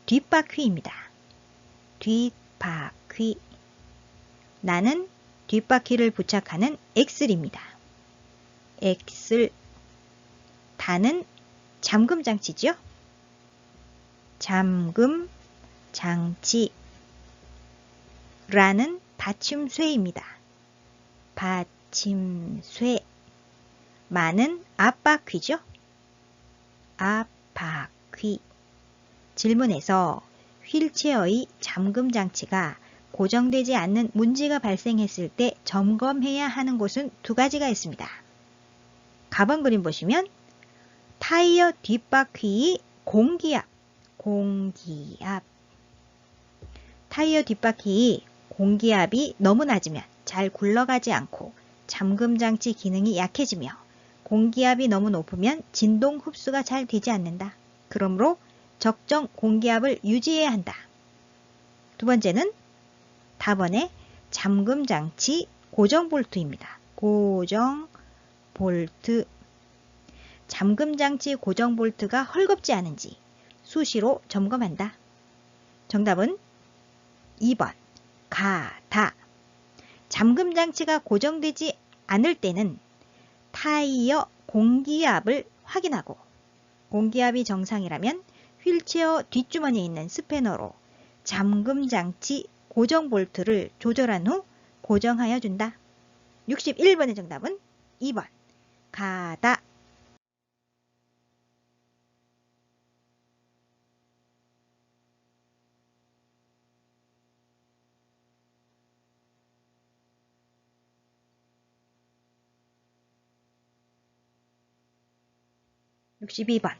[SPEAKER 1] 뒷바퀴입니다. 뒷바퀴. 나는 뒷바퀴를 부착하는 엑셀입니다. 엑셀. 다는 잠금 장치죠? 잠금 장치. 라는 받침쇠입니다. 받침쇠. 마는 앞바퀴죠? 앞바퀴. 질문에서 휠체어의 잠금 장치가 고정되지 않는 문제가 발생했을 때 점검해야 하는 곳은 두 가지가 있습니다. 가번 그림 보시면 타이어 뒷바퀴의 공기압. 타이어 뒷바퀴의 공기압이 너무 낮으면 잘 굴러가지 않고 잠금장치 기능이 약해지며 공기압이 너무 높으면 진동 흡수가 잘 되지 않는다. 그러므로 적정 공기압을 유지해야 한다. 두 번째는 답번의 잠금장치 고정 볼트입니다. 고정 볼트. 잠금장치 고정 볼트가 헐겁지 않은지 수시로 점검한다. 정답은 2번. 가다. 잠금장치가 고정되지 않을 때는 타이어 공기압을 확인하고 공기압이 정상이라면 휠체어 뒷주머니에 있는 스패너로 잠금장치 고정 볼트를 조절한 후 고정하여 준다. 61번의 정답은 2번. 가다. 62번.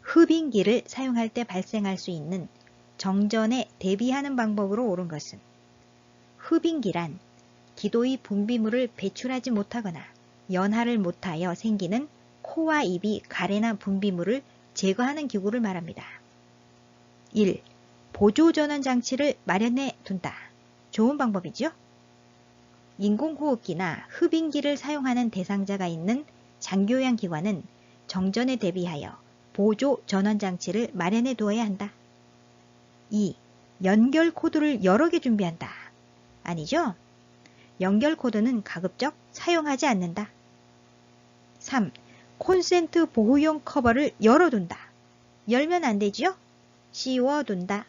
[SPEAKER 1] 흡인기를 사용할 때 발생할 수 있는 정전에 대비하는 방법으로 옳은 것은 흡인기란 기도의 분비물을 배출하지 못하거나 연하를 못하여 생기는 코와 입이 가래나 분비물을 제거하는 기구를 말합니다. 1. 보조전원 장치를 마련해 둔다. 좋은 방법이죠? 인공호흡기나 흡인기를 사용하는 대상자가 있는 장교양 기관은 정전에 대비하여 보조 전원 장치를 마련해 두어야 한다. 2. 연결 코드를 여러 개 준비한다. 아니죠? 연결 코드는 가급적 사용하지 않는다. 3. 콘센트 보호용 커버를 열어둔다. 열면 안 되지요? 씌워둔다.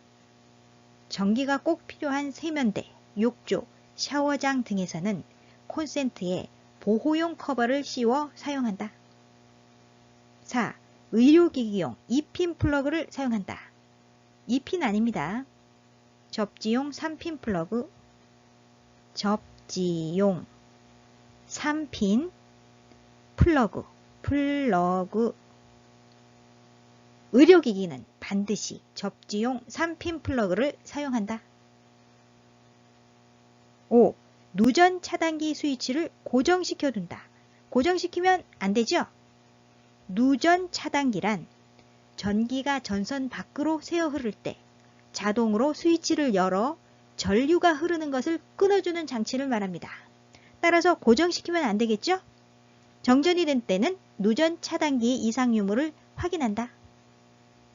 [SPEAKER 1] 전기가 꼭 필요한 세면대, 욕조, 샤워장 등에서는 콘센트에 보호용 커버를 씌워 사용한다. 4. 의료기기용 2핀 플러그를 사용한다. 2핀 아닙니다. 접지용 3핀 플러그. 접지용 3핀 플러그. 의료기기는 반드시 접지용 3핀 플러그를 사용한다. 5. 누전 차단기 스위치를 고정시켜둔다. 고정시키면 안 되죠? 누전 차단기란 전기가 전선 밖으로 새어 흐를 때 자동으로 스위치를 열어 전류가 흐르는 것을 끊어주는 장치를 말합니다. 따라서 고정시키면 안 되겠죠? 정전이 된 때는 누전 차단기의 이상 유무를 확인한다.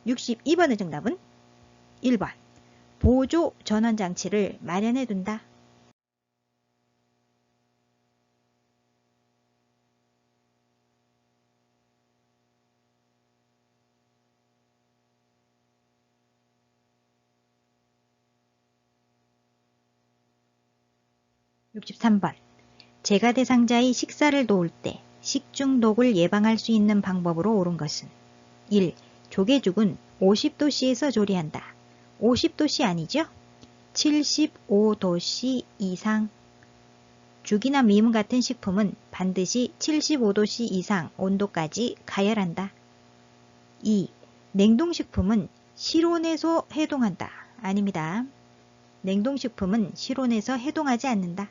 [SPEAKER 1] 62번의 정답은 1번. 보조 전원 장치를 마련해 둔다. 63번. 재가 대상자의 식사를 도울 때 식중독을 예방할 수 있는 방법으로 옳은 것은 1. 조개죽은 50도씨에서 조리한다. 50도씨 아니죠? 75도씨 이상. 죽이나 미음 같은 식품은 반드시 75도씨 이상 온도까지 가열한다. 2. 냉동식품은 실온에서 해동한다. 아닙니다. 냉동식품은 실온에서 해동하지 않는다.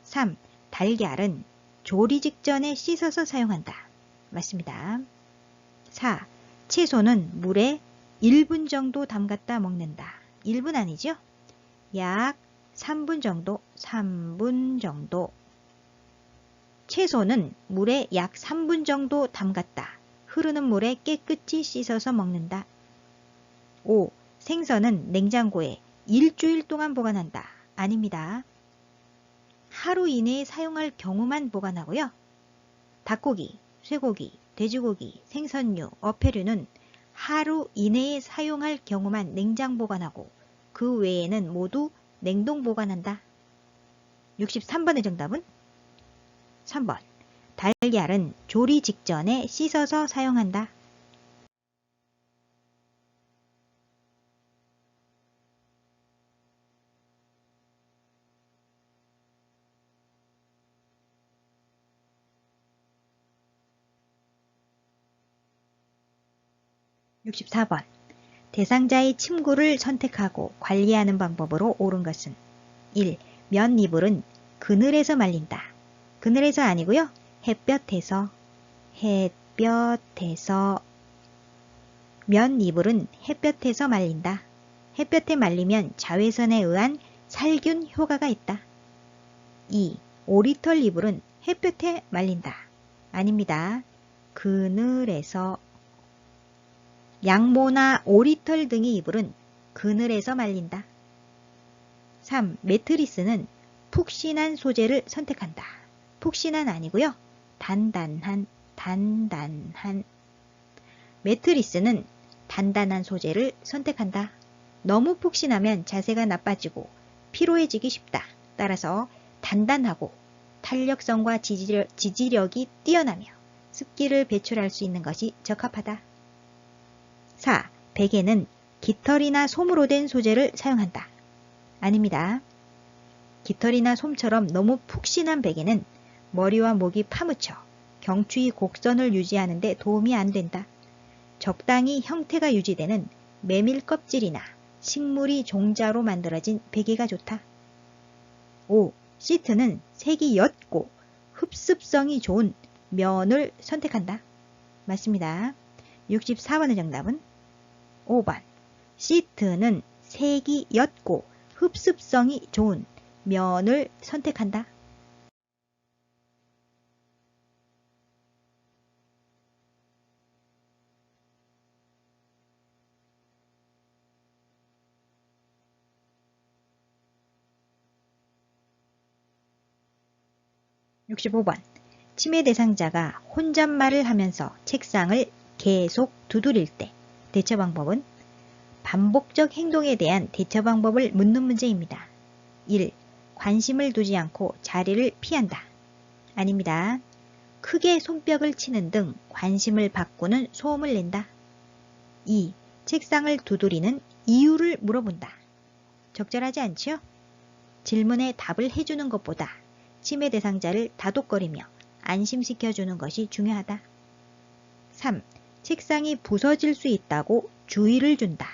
[SPEAKER 1] 3. 달걀은 조리 직전에 씻어서 사용한다. 맞습니다. 4. 채소는 물에 1분 정도 담갔다 먹는다. 1분 아니죠? 약 3분 정도, 3분 정도. 채소는 물에 약 3분 정도 담갔다. 흐르는 물에 깨끗이 씻어서 먹는다. 5. 생선은 냉장고에 일주일 동안 보관한다. 아닙니다. 하루 이내에 사용할 경우만 보관하고요. 닭고기, 쇠고기, 돼지고기, 생선류, 어패류는 하루 이내에 사용할 경우만 냉장 보관하고 그 외에는 모두 냉동 보관한다. 63번의 정답은 3번. 달걀은 조리 직전에 씻어서 사용한다. 64번. 대상자의 침구를 선택하고 관리하는 방법으로 옳은 것은 1. 면 이불은 그늘에서 말린다. 그늘에서 아니고요. 햇볕에서. 면 이불은 햇볕에서 말린다. 햇볕에 말리면 자외선에 의한 살균 효과가 있다. 2. 오리털 이불은 햇볕에 말린다. 아닙니다. 그늘에서. 양모나 오리털 등의 이불은 그늘에서 말린다. 3. 매트리스는 푹신한 소재를 선택한다. 푹신한 아니고요. 단단한. 매트리스는 단단한 소재를 선택한다. 너무 푹신하면 자세가 나빠지고 피로해지기 쉽다. 따라서 단단하고 탄력성과 지지력이 뛰어나며 습기를 배출할 수 있는 것이 적합하다. 4. 베개는 깃털이나 솜으로 된 소재를 사용한다. 아닙니다. 깃털이나 솜처럼 너무 푹신한 베개는 머리와 목이 파묻혀 경추의 곡선을 유지하는 데 도움이 안 된다. 적당히 형태가 유지되는 메밀 껍질이나 식물이 종자로 만들어진 베개가 좋다. 5. 시트는 색이 옅고 흡습성이 좋은 면을 선택한다. 맞습니다. 64번의 정답은 5번. 시트는 색이 옅고 흡습성이 좋은 면을 선택한다. 65번. 치매 대상자가 혼잣말을 하면서 책상을 계속 두드릴 때 대처 방법은 반복적 행동에 대한 대처 방법을 묻는 문제입니다. 1. 관심을 두지 않고 자리를 피한다. 아닙니다. 크게 손뼉을 치는 등 관심을 바꾸는 소음을 낸다. 2. 책상을 두드리는 이유를 물어본다. 적절하지 않지요? 질문에 답을 해주는 것보다 치매 대상자를 다독거리며 안심시켜주는 것이 중요하다. 3. 책상이 부서질 수 있다고 주의를 준다.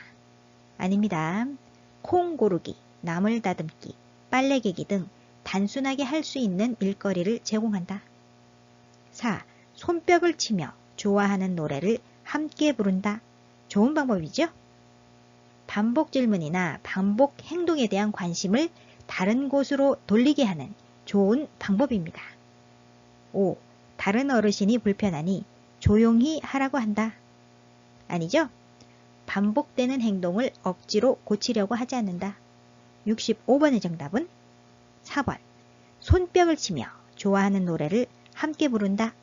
[SPEAKER 1] 아닙니다. 콩 고르기, 나물 다듬기, 빨래 개기 등 단순하게 할 수 있는 일거리를 제공한다. 4. 손뼉을 치며 좋아하는 노래를 함께 부른다. 좋은 방법이죠? 반복 질문이나 반복 행동에 대한 관심을 다른 곳으로 돌리게 하는 좋은 방법입니다. 5. 다른 어르신이 불편하니 조용히 하라고 한다. 아니죠? 반복되는 행동을 억지로 고치려고 하지 않는다. 65번의 정답은 4번. 손뼉을 치며 좋아하는 노래를 함께 부른다.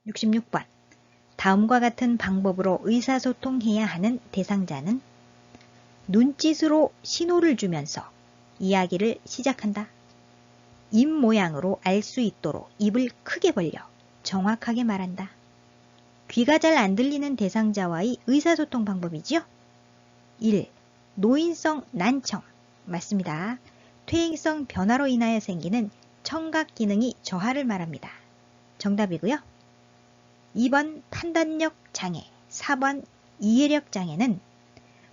[SPEAKER 1] (66번) 다음과 같은 방법으로 의사소통해야 하는 대상자는 눈짓으로 신호를 주면서 이야기를 시작한다. 입 모양으로 알 수 있도록 입을 크게 벌려 정확하게 말한다. 귀가 잘 안 들리는 대상자와의 의사소통 방법이지요. 1. 노인성 난청. 맞습니다. 퇴행성 변화로 인하여 생기는 청각 기능이 저하를 말합니다. 정답이고요. 2번 판단력 장애, 4번 이해력 장애는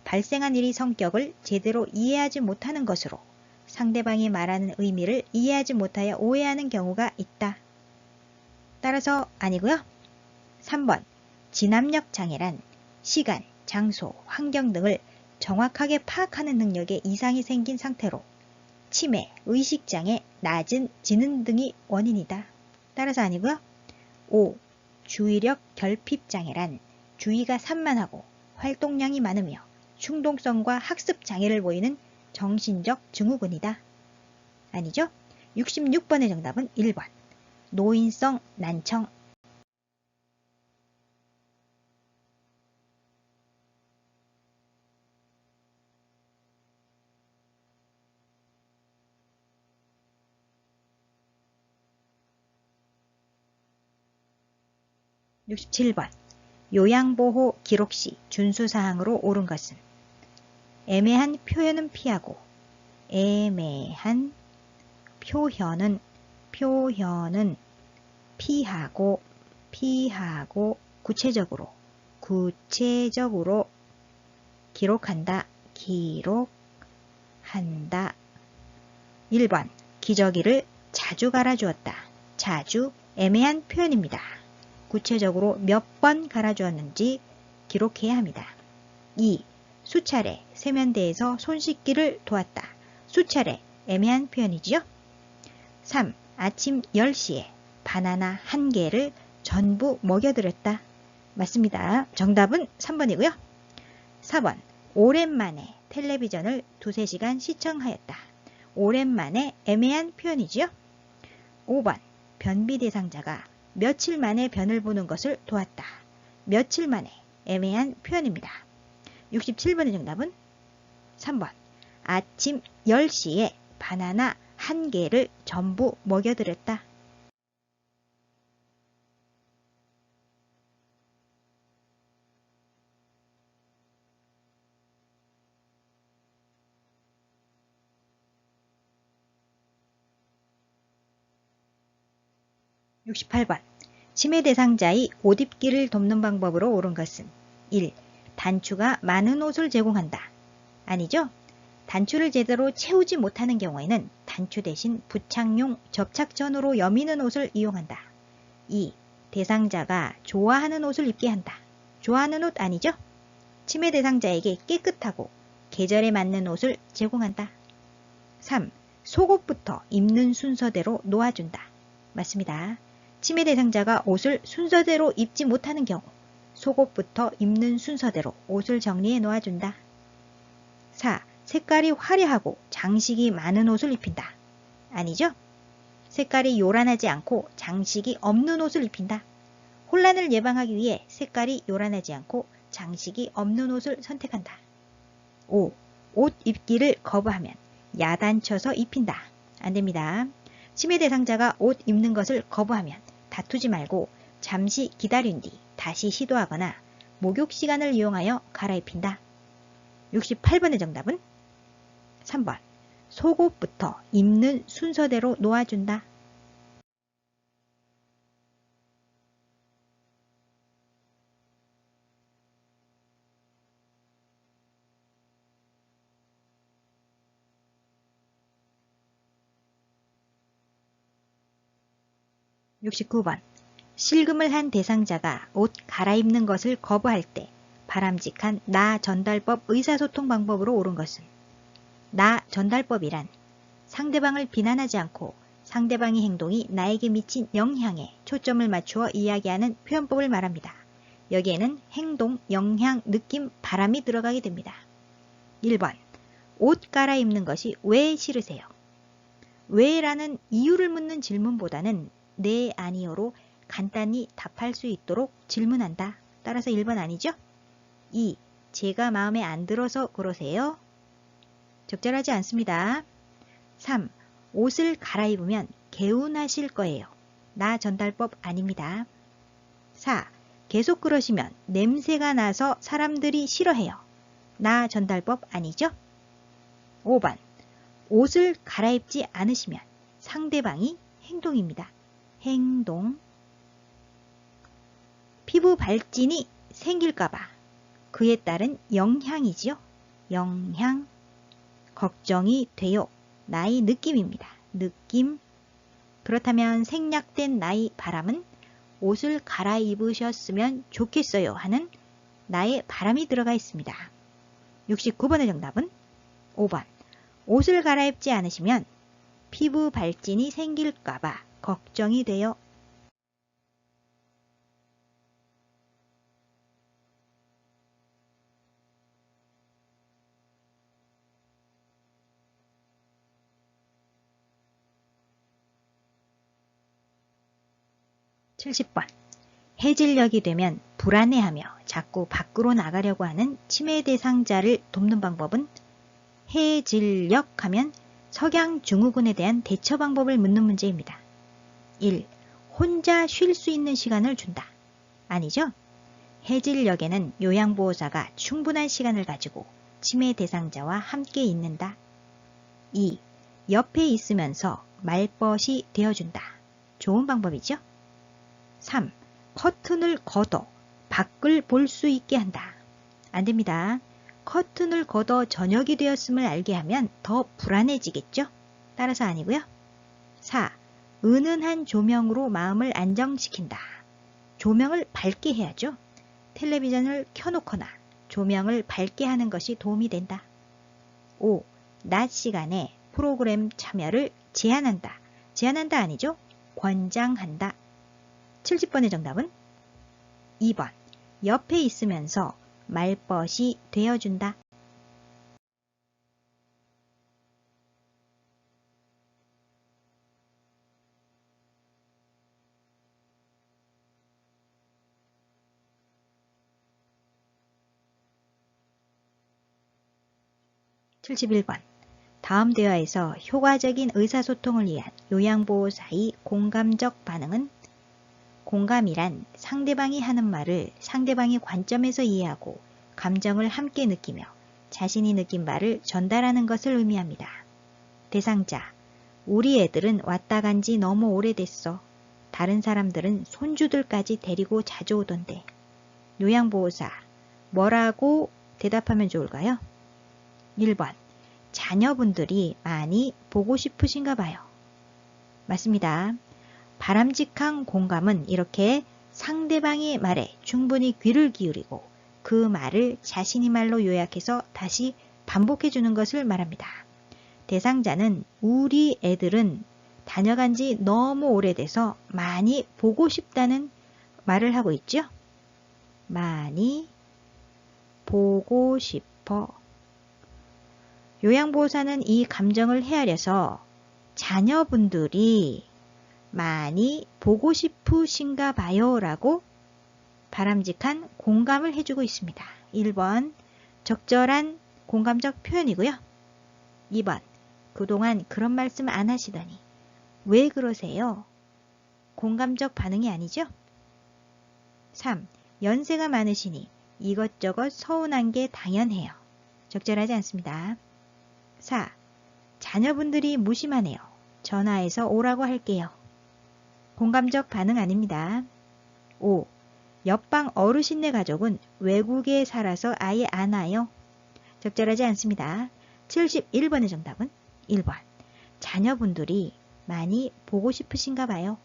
[SPEAKER 1] 발생한 일의 성격을 제대로 이해하지 못하는 것으로 상대방이 말하는 의미를 이해하지 못하여 오해하는 경우가 있다. 따라서 아니고요. 3번 진압력 장애란 시간, 장소, 환경 등을 정확하게 파악하는 능력에 이상이 생긴 상태로 치매, 의식장애, 낮은 지능 등이 원인이다. 따라서 아니고요. 5. 주의력 결핍 장애란 주의가 산만하고 활동량이 많으며 충동성과 학습 장애를 보이는 정신적 증후군이다. 아니죠? 66번의 정답은 1번. 노인성 난청. (67번) 요양보호 기록시 준수사항으로 옳은 것은 애매한 표현은 피하고 애매한 표현은 피하고 구체적으로 기록한다. 1번 기저귀를 자주 갈아주었다. 자주 애매한 표현입니다. 구체적으로 몇 번 갈아주었는지 기록해야 합니다. 2. 수차례 세면대에서 손 씻기를 도왔다. 수차례 애매한 표현이지요. 3. 아침 10시에 바나나 1개를 전부 먹여드렸다. 맞습니다. 정답은 3번이고요. 4번 오랜만에 텔레비전을 2-3시간 시청하였다. 오랜만에 애매한 표현이지요. 5번 변비 대상자가 며칠 만에 변을 보는 것을 도왔다. 며칠 만에 애매한 표현입니다. 67번의 정답은 3번 아침 10시에 바나나 1개를 전부 먹여드렸다. (68번) 치매 대상자의 옷 입기를 돕는 방법으로 옳은 것은 1. 단추가 많은 옷을 제공한다. 아니죠? 단추를 제대로 채우지 못하는 경우에는 단추 대신 부착용 접착전으로 여미는 옷을 이용한다. 2. 대상자가 좋아하는 옷을 입게 한다. 좋아하는 옷 아니죠? 치매 대상자에게 깨끗하고 계절에 맞는 옷을 제공한다. 3. 속옷부터 입는 순서대로 놓아준다. 맞습니다. 치매 대상자가 옷을 순서대로 입지 못하는 경우 속옷부터 입는 순서대로 옷을 정리해 놓아준다. 4. 색깔이 화려하고 장식이 많은 옷을 입힌다. 아니죠? 색깔이 요란하지 않고 장식이 없는 옷을 입힌다. 혼란을 예방하기 위해 색깔이 요란하지 않고 장식이 없는 옷을 선택한다. 5. 옷 입기를 거부하면 야단쳐서 입힌다. 안됩니다. 치매 대상자가 옷 입는 것을 거부하면 다투지 말고 잠시 기다린 뒤 다시 시도하거나 목욕 시간을 이용하여 갈아입힌다. 68번의 정답은 3번. 속옷부터 입는 순서대로 놓아준다. 69번. 실금을 한 대상자가 옷 갈아입는 것을 거부할 때 바람직한 나 전달법 의사소통 방법으로 옳은 것은 나 전달법이란 상대방을 비난하지 않고 상대방의 행동이 나에게 미친 영향에 초점을 맞추어 이야기하는 표현법을 말합니다. 여기에는 행동, 영향, 느낌, 바람이 들어가게 됩니다. 1번. 옷 갈아입는 것이 왜 싫으세요? 왜라는 이유를 묻는 질문보다는 네, 아니요로 간단히 답할 수 있도록 질문한다. 따라서 1번 아니죠? 2. 제가 마음에 안 들어서 그러세요? 적절하지 않습니다. 3. 옷을 갈아입으면 개운하실 거예요. 나 전달법 아닙니다. 4. 계속 그러시면 냄새가 나서 사람들이 싫어해요. 나 전달법 아니죠? 5번. 옷을 갈아입지 않으시면 상대방이 행동입니다. 행동. 피부 발진이 생길까봐 그에 따른 영향이지요. 영향. 걱정이 돼요. 나의 느낌입니다. 느낌. 그렇다면 생략된 나의 바람은 옷을 갈아입으셨으면 좋겠어요 하는 나의 바람이 들어가 있습니다. 69번의 정답은 5번. 옷을 갈아입지 않으시면 피부 발진이 생길까봐 걱정이 돼요. 70번. 해질녘이 되면 불안해하며 자꾸 밖으로 나가려고 하는 치매 대상자를 돕는 방법은 해질녘 하면 석양증후군에 대한 대처 방법을 묻는 문제입니다. 1. 혼자 쉴 수 있는 시간을 준다. 아니죠? 해질녘에는 요양보호사가 충분한 시간을 가지고 치매 대상자와 함께 있는다. 2. 옆에 있으면서 말벗이 되어준다. 좋은 방법이죠? 3. 커튼을 걷어 밖을 볼 수 있게 한다. 안됩니다. 커튼을 걷어 저녁이 되었음을 알게 하면 더 불안해지겠죠? 따라서 아니고요. 4. 은은한 조명으로 마음을 안정시킨다. 조명을 밝게 해야죠. 텔레비전을 켜놓거나 조명을 밝게 하는 것이 도움이 된다. 5. 낮 시간에 프로그램 참여를 제한한다. 제한한다 아니죠? 권장한다. 70번의 정답은 2번. 옆에 있으면서 말벗이 되어준다. 71번. 다음 대화에서 효과적인 의사소통을 위한 요양보호사의 공감적 반응은 공감이란 상대방이 하는 말을 상대방의 관점에서 이해하고 감정을 함께 느끼며 자신이 느낀 바를 전달하는 것을 의미합니다. 대상자. 우리 애들은 왔다 간지 너무 오래됐어. 다른 사람들은 손주들까지 데리고 자주 오던데. 요양보호사. 뭐라고 대답하면 좋을까요? 1번. 자녀분들이 많이 보고 싶으신가 봐요. 맞습니다. 바람직한 공감은 이렇게 상대방의 말에 충분히 귀를 기울이고 그 말을 자신의 말로 요약해서 다시 반복해 주는 것을 말합니다. 대상자는 우리 애들은 다녀간 지 너무 오래돼서 많이 보고 싶다는 말을 하고 있죠. 많이 보고 싶어. 요양보호사는 이 감정을 헤아려서 자녀분들이 많이 보고 싶으신가 봐요 라고 바람직한 공감을 해주고 있습니다. 1번 적절한 공감적 표현이고요. 2번 그동안 그런 말씀 안 하시더니 왜 그러세요? 공감적 반응이 아니죠? 3. 연세가 많으시니 이것저것 서운한 게 당연해요. 적절하지 않습니다. 4. 자녀분들이 무심하네요. 전화해서 오라고 할게요. 공감적 반응 아닙니다. 5. 옆방 어르신네 가족은 외국에 살아서 아예 안 와요. 적절하지 않습니다. 71번의 정답은 1번. 자녀분들이 많이 보고 싶으신가 봐요.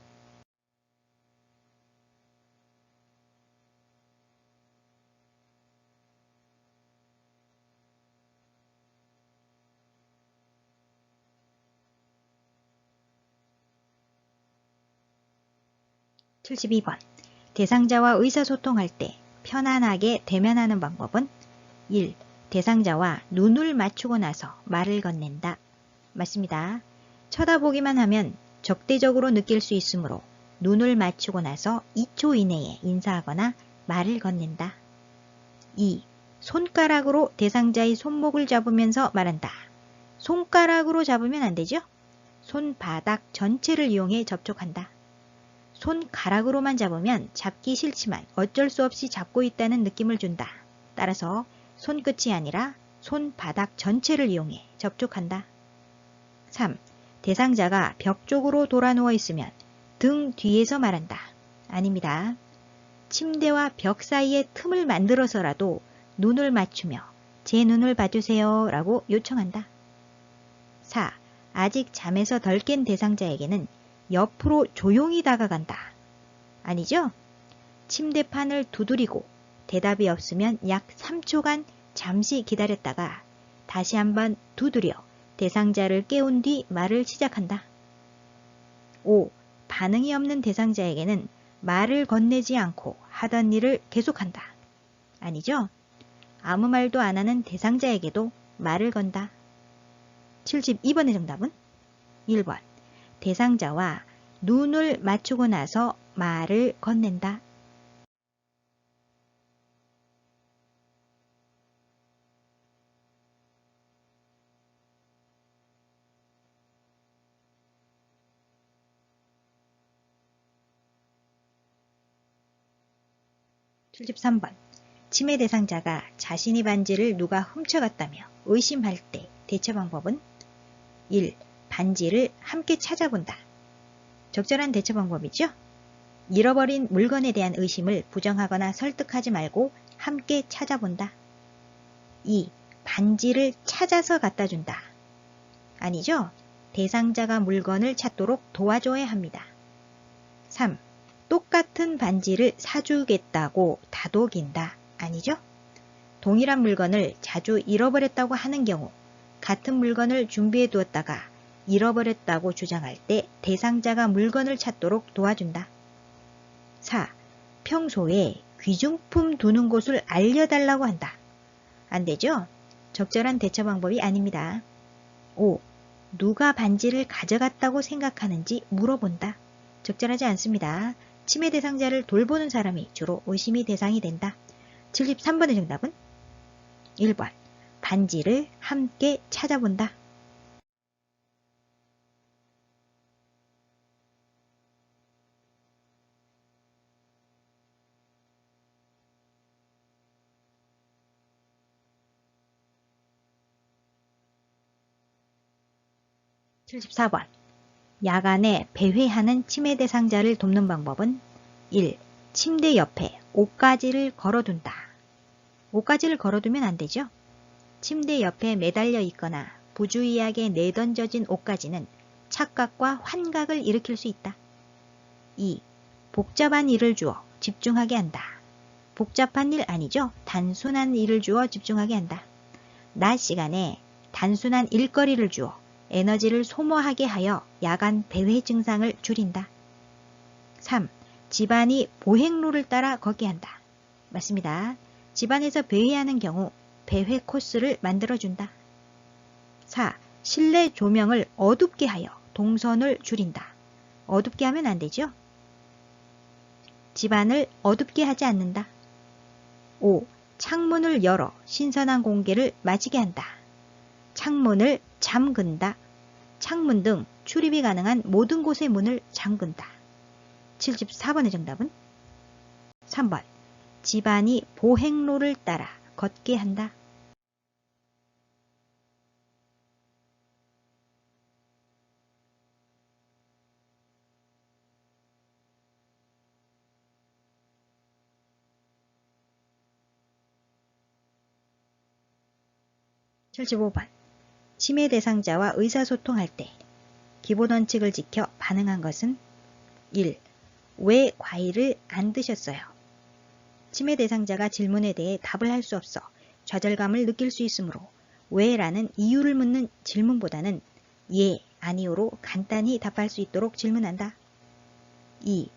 [SPEAKER 1] (72번) 대상자와 의사소통할 때 편안하게 대면하는 방법은 1. 대상자와 눈을 맞추고 나서 말을 건넨다. 맞습니다. 쳐다보기만 하면 적대적으로 느낄 수 있으므로 눈을 맞추고 나서 2초 이내에 인사하거나 말을 건넨다. 2. 손가락으로 대상자의 손목을 잡으면서 말한다. 손가락으로 잡으면 안 되죠? 손바닥 전체를 이용해 접촉한다. 손가락으로만 잡으면 잡기 싫지만 어쩔 수 없이 잡고 있다는 느낌을 준다. 따라서 손끝이 아니라 손바닥 전체를 이용해 접촉한다. 3. 대상자가 벽 쪽으로 돌아 누워 있으면 등 뒤에서 말한다. 아닙니다. 침대와 벽 사이에 틈을 만들어서라도 눈을 맞추며 제 눈을 봐주세요 라고 요청한다. 4. 아직 잠에서 덜 깬 대상자에게는 옆으로 조용히 다가간다. 아니죠? 침대판을 두드리고 대답이 없으면 약 3초간 잠시 기다렸다가 다시 한번 두드려 대상자를 깨운 뒤 말을 시작한다. 5. 반응이 없는 대상자에게는 말을 건네지 않고 하던 일을 계속한다. 아니죠? 아무 말도 안 하는 대상자에게도 말을 건다. 72번의 정답은 1번. 대상자와 눈을 맞추고 나서 말을 건넨다. (73번) 치매 대상자가 자신의 반지를 누가 훔쳐갔다며 의심할 때 대처 방법은 1. 반지를 함께 찾아본다. 적절한 대처 방법이죠? 잃어버린 물건에 대한 의심을 부정하거나 설득하지 말고 함께 찾아본다. 2. 반지를 찾아서 갖다 준다. 아니죠? 대상자가 물건을 찾도록 도와줘야 합니다. 3. 똑같은 반지를 사주겠다고 다독인다. 아니죠? 동일한 물건을 자주 잃어버렸다고 하는 경우 같은 물건을 준비해 두었다가 잃어버렸다고 주장할 때 대상자가 물건을 찾도록 도와준다. 4. 평소에 귀중품 두는 곳을 알려달라고 한다. 안 되죠? 적절한 대처 방법이 아닙니다. 5. 누가 반지를 가져갔다고 생각하는지 물어본다. 적절하지 않습니다. 치매 대상자를 돌보는 사람이 주로 의심이 대상이 된다. 73번의 정답은 1번. 반지를 함께 찾아본다. (74번) 야간에 배회하는 치매 대상자를 돕는 방법은 1. 침대 옆에 옷가지를 걸어둔다. 옷가지를 걸어두면 안 되죠? 침대 옆에 매달려 있거나 부주의하게 내던져진 옷가지는 착각과 환각을 일으킬 수 있다. 2. 복잡한 일을 주어 집중하게 한다. 복잡한 일 아니죠? 단순한 일을 주어 집중하게 한다. 낮 시간에 단순한 일거리를 주어 에너지를 소모하게 하여 야간 배회 증상을 줄인다. 3. 집안이 보행로를 따라 걷게 한다. 맞습니다. 집안에서 배회하는 경우 배회 코스를 만들어준다. 4. 실내 조명을 어둡게 하여 동선을 줄인다. 어둡게 하면 안 되죠? 집안을 어둡게 하지 않는다. 5. 창문을 열어 신선한 공기를 마시게 한다. 창문을 잠근다. 창문 등 출입이 가능한 모든 곳의 문을 잠근다. 74번의 정답은 3번. 집안이 보행로를 따라 걷게 한다. 75번. 치매 대상자와 의사소통할 때 기본 원칙을 지켜 반응한 것은 1. 왜 과일을 안 드셨어요? 치매 대상자가 질문에 대해 답을 할 수 없어 좌절감을 느낄 수 있으므로 왜라는 이유를 묻는 질문보다는 예, 아니요로 간단히 답할 수 있도록 질문한다. 2.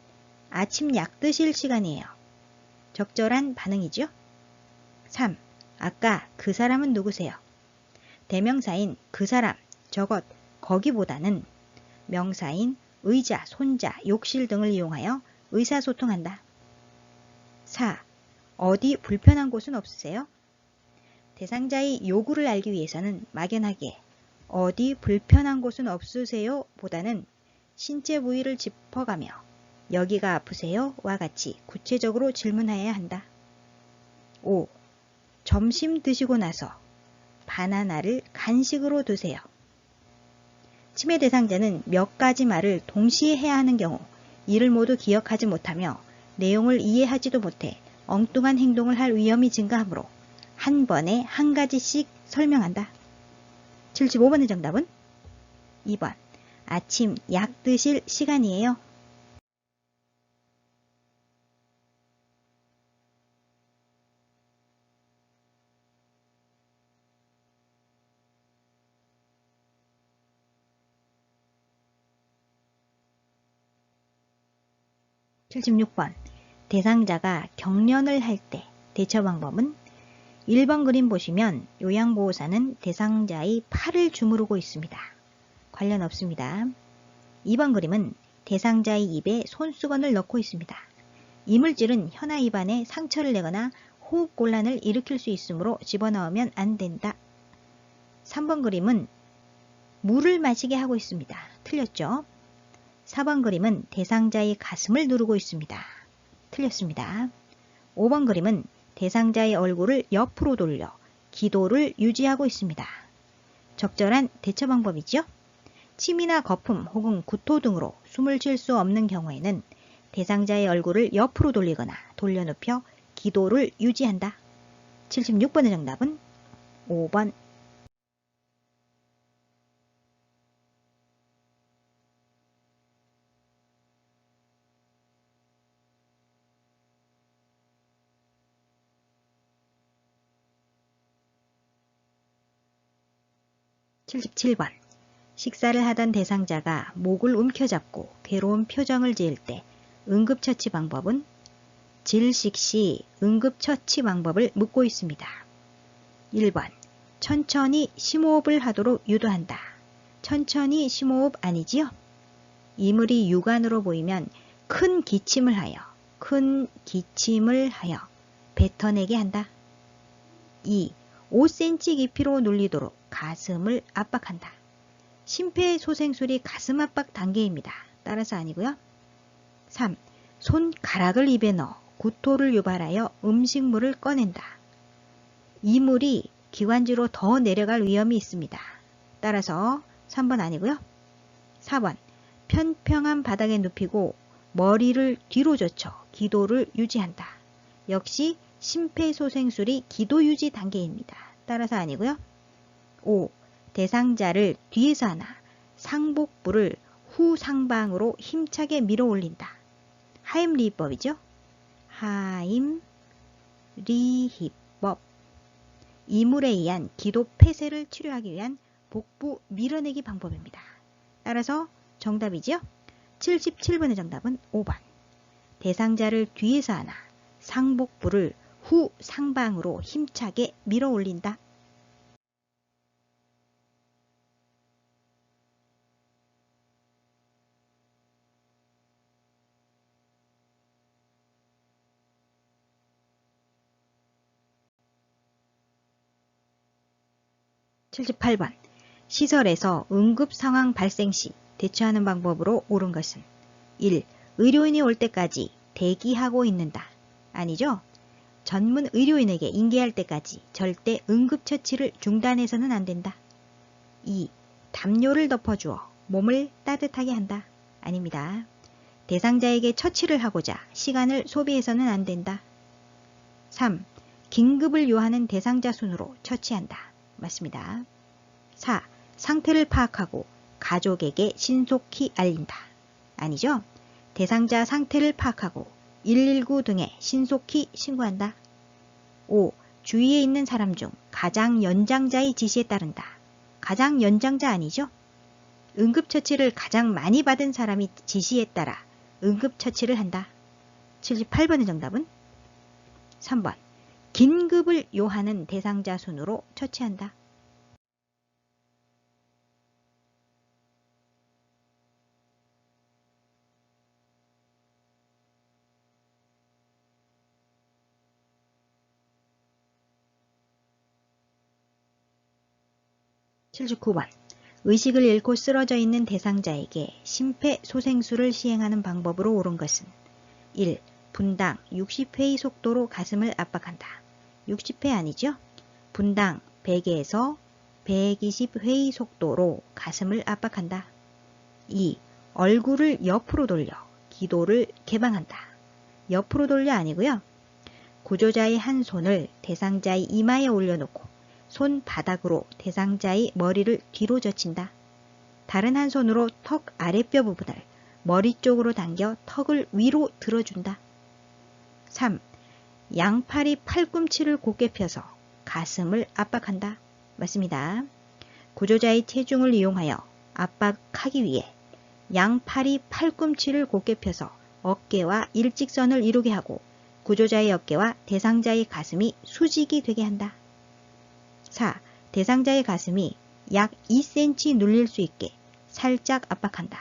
[SPEAKER 1] 아침 약 드실 시간이에요. 적절한 반응이죠? 3. 아까 그 사람은 누구세요? 대명사인 그 사람, 저것, 거기보다는 명사인 의자, 손자, 욕실 등을 이용하여 의사소통한다. 4. 어디 불편한 곳은 없으세요? 대상자의 요구를 알기 위해서는 막연하게 어디 불편한 곳은 없으세요? 보다는 신체 부위를 짚어가며 여기가 아프세요? 와 같이 구체적으로 질문해야 한다. 5. 점심 드시고 나서 바나나를 간식으로 드세요. 치매 대상자는 몇 가지 말을 동시에 해야 하는 경우 이를 모두 기억하지 못하며 내용을 이해하지도 못해 엉뚱한 행동을 할 위험이 증가하므로 한 번에 한 가지씩 설명한다. 75번의 정답은 2번. 아침 약 드실 시간이에요. (76번) 대상자가 경련을 할 때 대처 방법은 1번 그림 보시면 요양보호사는 대상자의 팔을 주무르고 있습니다. 관련 없습니다. 2번 그림은 대상자의 입에 손수건을 넣고 있습니다. 이물질은 혀나 입안에 상처를 내거나 호흡곤란을 일으킬 수 있으므로 집어넣으면 안 된다. 3번 그림은 물을 마시게 하고 있습니다. 틀렸죠? 4번 그림은 대상자의 가슴을 누르고 있습니다. 틀렸습니다. 5번 그림은 대상자의 얼굴을 옆으로 돌려 기도를 유지하고 있습니다. 적절한 대처 방법이죠. 침이나 거품 혹은 구토 등으로 숨을 쉴 수 없는 경우에는 대상자의 얼굴을 옆으로 돌리거나 돌려눕혀 기도를 유지한다. 76번의 정답은 5번. (77번) 식사를 하던 대상자가 목을 움켜잡고 괴로운 표정을 지을 때 응급처치 방법은 질식 시 응급처치 방법을 묻고 있습니다. 1번. 천천히 심호흡을 하도록 유도한다. 천천히 심호흡 아니지요? 이물이 육안으로 보이면 큰 기침을 하여 뱉어내게 한다. 2. 5cm 깊이로 눌리도록 가슴을 압박한다. 심폐소생술이 가슴 압박 단계입니다. 따라서 아니고요. 3. 손가락을 입에 넣어 구토를 유발하여 음식물을 꺼낸다. 이물이 기관지로 더 내려갈 위험이 있습니다. 따라서 3번 아니고요. 4번. 평평한 바닥에 눕히고 머리를 뒤로 젖혀 기도를 유지한다. 역시 심폐소생술이 기도 유지 단계입니다. 따라서 아니고요. 5. 대상자를 뒤에서 하나 상복부를 후상방으로 힘차게 밀어 올린다. 하임리히법이죠. 하임리히법. 이물에 의한 기도 폐쇄를 치료하기 위한 복부 밀어내기 방법입니다. 따라서 정답이죠. 77번의 정답은 5번. 대상자를 뒤에서 하나 상복부를 후상방으로 힘차게 밀어 올린다. (78번) 시설에서 응급 상황 발생 시 대처하는 방법으로 옳은 것은 1. 의료인이 올 때까지 대기하고 있는다. 아니죠? 전문 의료인에게 인계할 때까지 절대 응급처치를 중단해서는 안 된다. 2. 담요를 덮어주어 몸을 따뜻하게 한다. 아닙니다. 대상자에게 처치를 하고자 시간을 소비해서는 안 된다. 3. 긴급을 요하는 대상자 순으로 처치한다. 맞습니다. 4. 상태를 파악하고 가족에게 신속히 알린다. 아니죠? 대상자 상태를 파악하고 119 등에 신속히 신고한다. 5. 주위에 있는 사람 중 가장 연장자의 지시에 따른다. 가장 연장자 아니죠? 응급처치를 가장 많이 받은 사람이 지시에 따라 응급처치를 한다. 78번의 정답은 3번. 긴급을 요하는 대상자 순으로 처치한다. 79번. 의식을 잃고 쓰러져 있는 대상자에게 심폐소생술을 시행하는 방법으로 옳은 것은 1. 분당 60회의 속도로 가슴을 압박한다. 60회 아니죠? 분당 100에서 120회의 속도로 가슴을 압박한다. 2. 얼굴을 옆으로 돌려 기도를 개방한다. 옆으로 돌려 아니고요. 구조자의 한 손을 대상자의 이마에 올려놓고 손바닥으로 대상자의 머리를 뒤로 젖힌다. 다른 한 손으로 턱 아랫뼈 부분을 머리 쪽으로 당겨 턱을 위로 들어준다. 3. 양팔이 팔꿈치를 곧게 펴서 가슴을 압박한다. 맞습니다. 구조자의 체중을 이용하여 압박하기 위해 양팔이 팔꿈치를 곧게 펴서 어깨와 일직선을 이루게 하고 구조자의 어깨와 대상자의 가슴이 수직이 되게 한다. 4. 대상자의 가슴이 약 2cm 눌릴 수 있게 살짝 압박한다.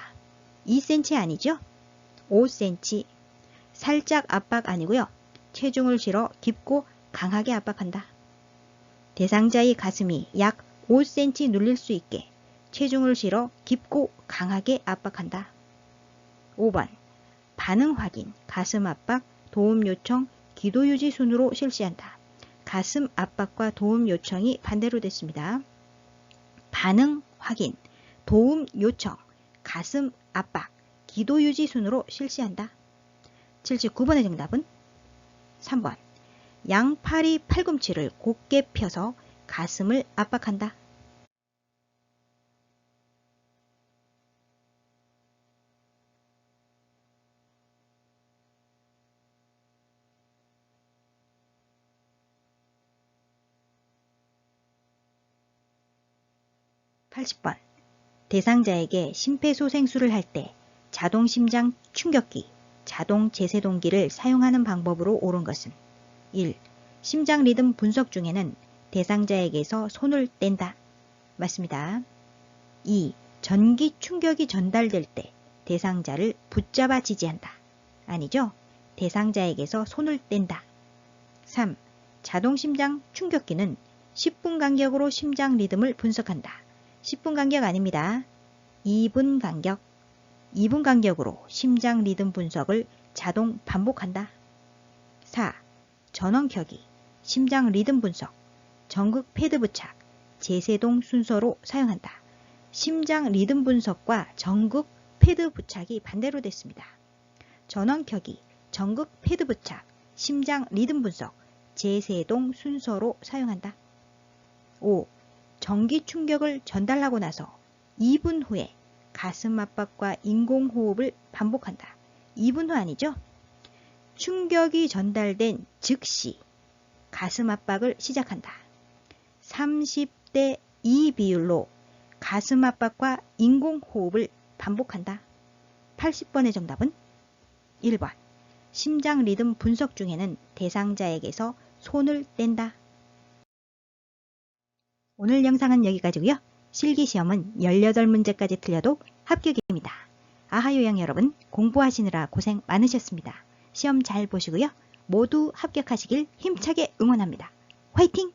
[SPEAKER 1] 2cm 아니죠? 5cm. 살짝 압박 아니고요. 체중을 실어 깊고 강하게 압박한다. 대상자의 가슴이 약 5cm 눌릴 수 있게 체중을 실어 깊고 강하게 압박한다. 5번. 반응 확인, 가슴 압박, 도움 요청, 기도 유지 순으로 실시한다. 가슴 압박과 도움 요청이 반대로 됐습니다. 반응 확인, 도움 요청, 가슴 압박, 기도 유지 순으로 실시한다. 79번의 정답은 3번. 양팔이 팔꿈치를 곧게 펴서 가슴을 압박한다. 80번. 대상자에게 심폐소생술을 할 때 자동심장 충격기, 자동 제세동기를 사용하는 방법으로 옳은 것은 1. 심장 리듬 분석 중에는 대상자에게서 손을 뗀다. 맞습니다. 2. 전기 충격이 전달될 때 대상자를 붙잡아 지지한다. 아니죠? 대상자에게서 손을 뗀다. 3. 자동심장 충격기는 10분 간격으로 심장 리듬을 분석한다. 10분 간격 아닙니다. 2분 간격. 2분 간격으로 심장 리듬 분석을 자동 반복한다. 4. 전원 켜기, 심장 리듬 분석, 전극 패드 부착, 제세동 순서로 사용한다. 심장 리듬 분석과 전극 패드 부착이 반대로 됐습니다. 전원 켜기, 전극 패드 부착, 심장 리듬 분석, 제세동 순서로 사용한다. 5. 전기 충격을 전달하고 나서 2분 후에 가슴 압박과 인공호흡을 반복한다. 2분 후 아니죠? 충격이 전달된 즉시 가슴 압박을 시작한다. 30대 2 비율로 가슴 압박과 인공호흡을 반복한다. 80번의 정답은 1번. 심장 리듬 분석 중에는 대상자에게서 손을 뗀다. 오늘 영상은 여기까지고요. 실기시험은 18문제까지 틀려도 합격입니다. 아하요양 여러분, 공부하시느라 고생 많으셨습니다. 시험 잘 보시고요. 모두 합격하시길 힘차게 응원합니다. 화이팅!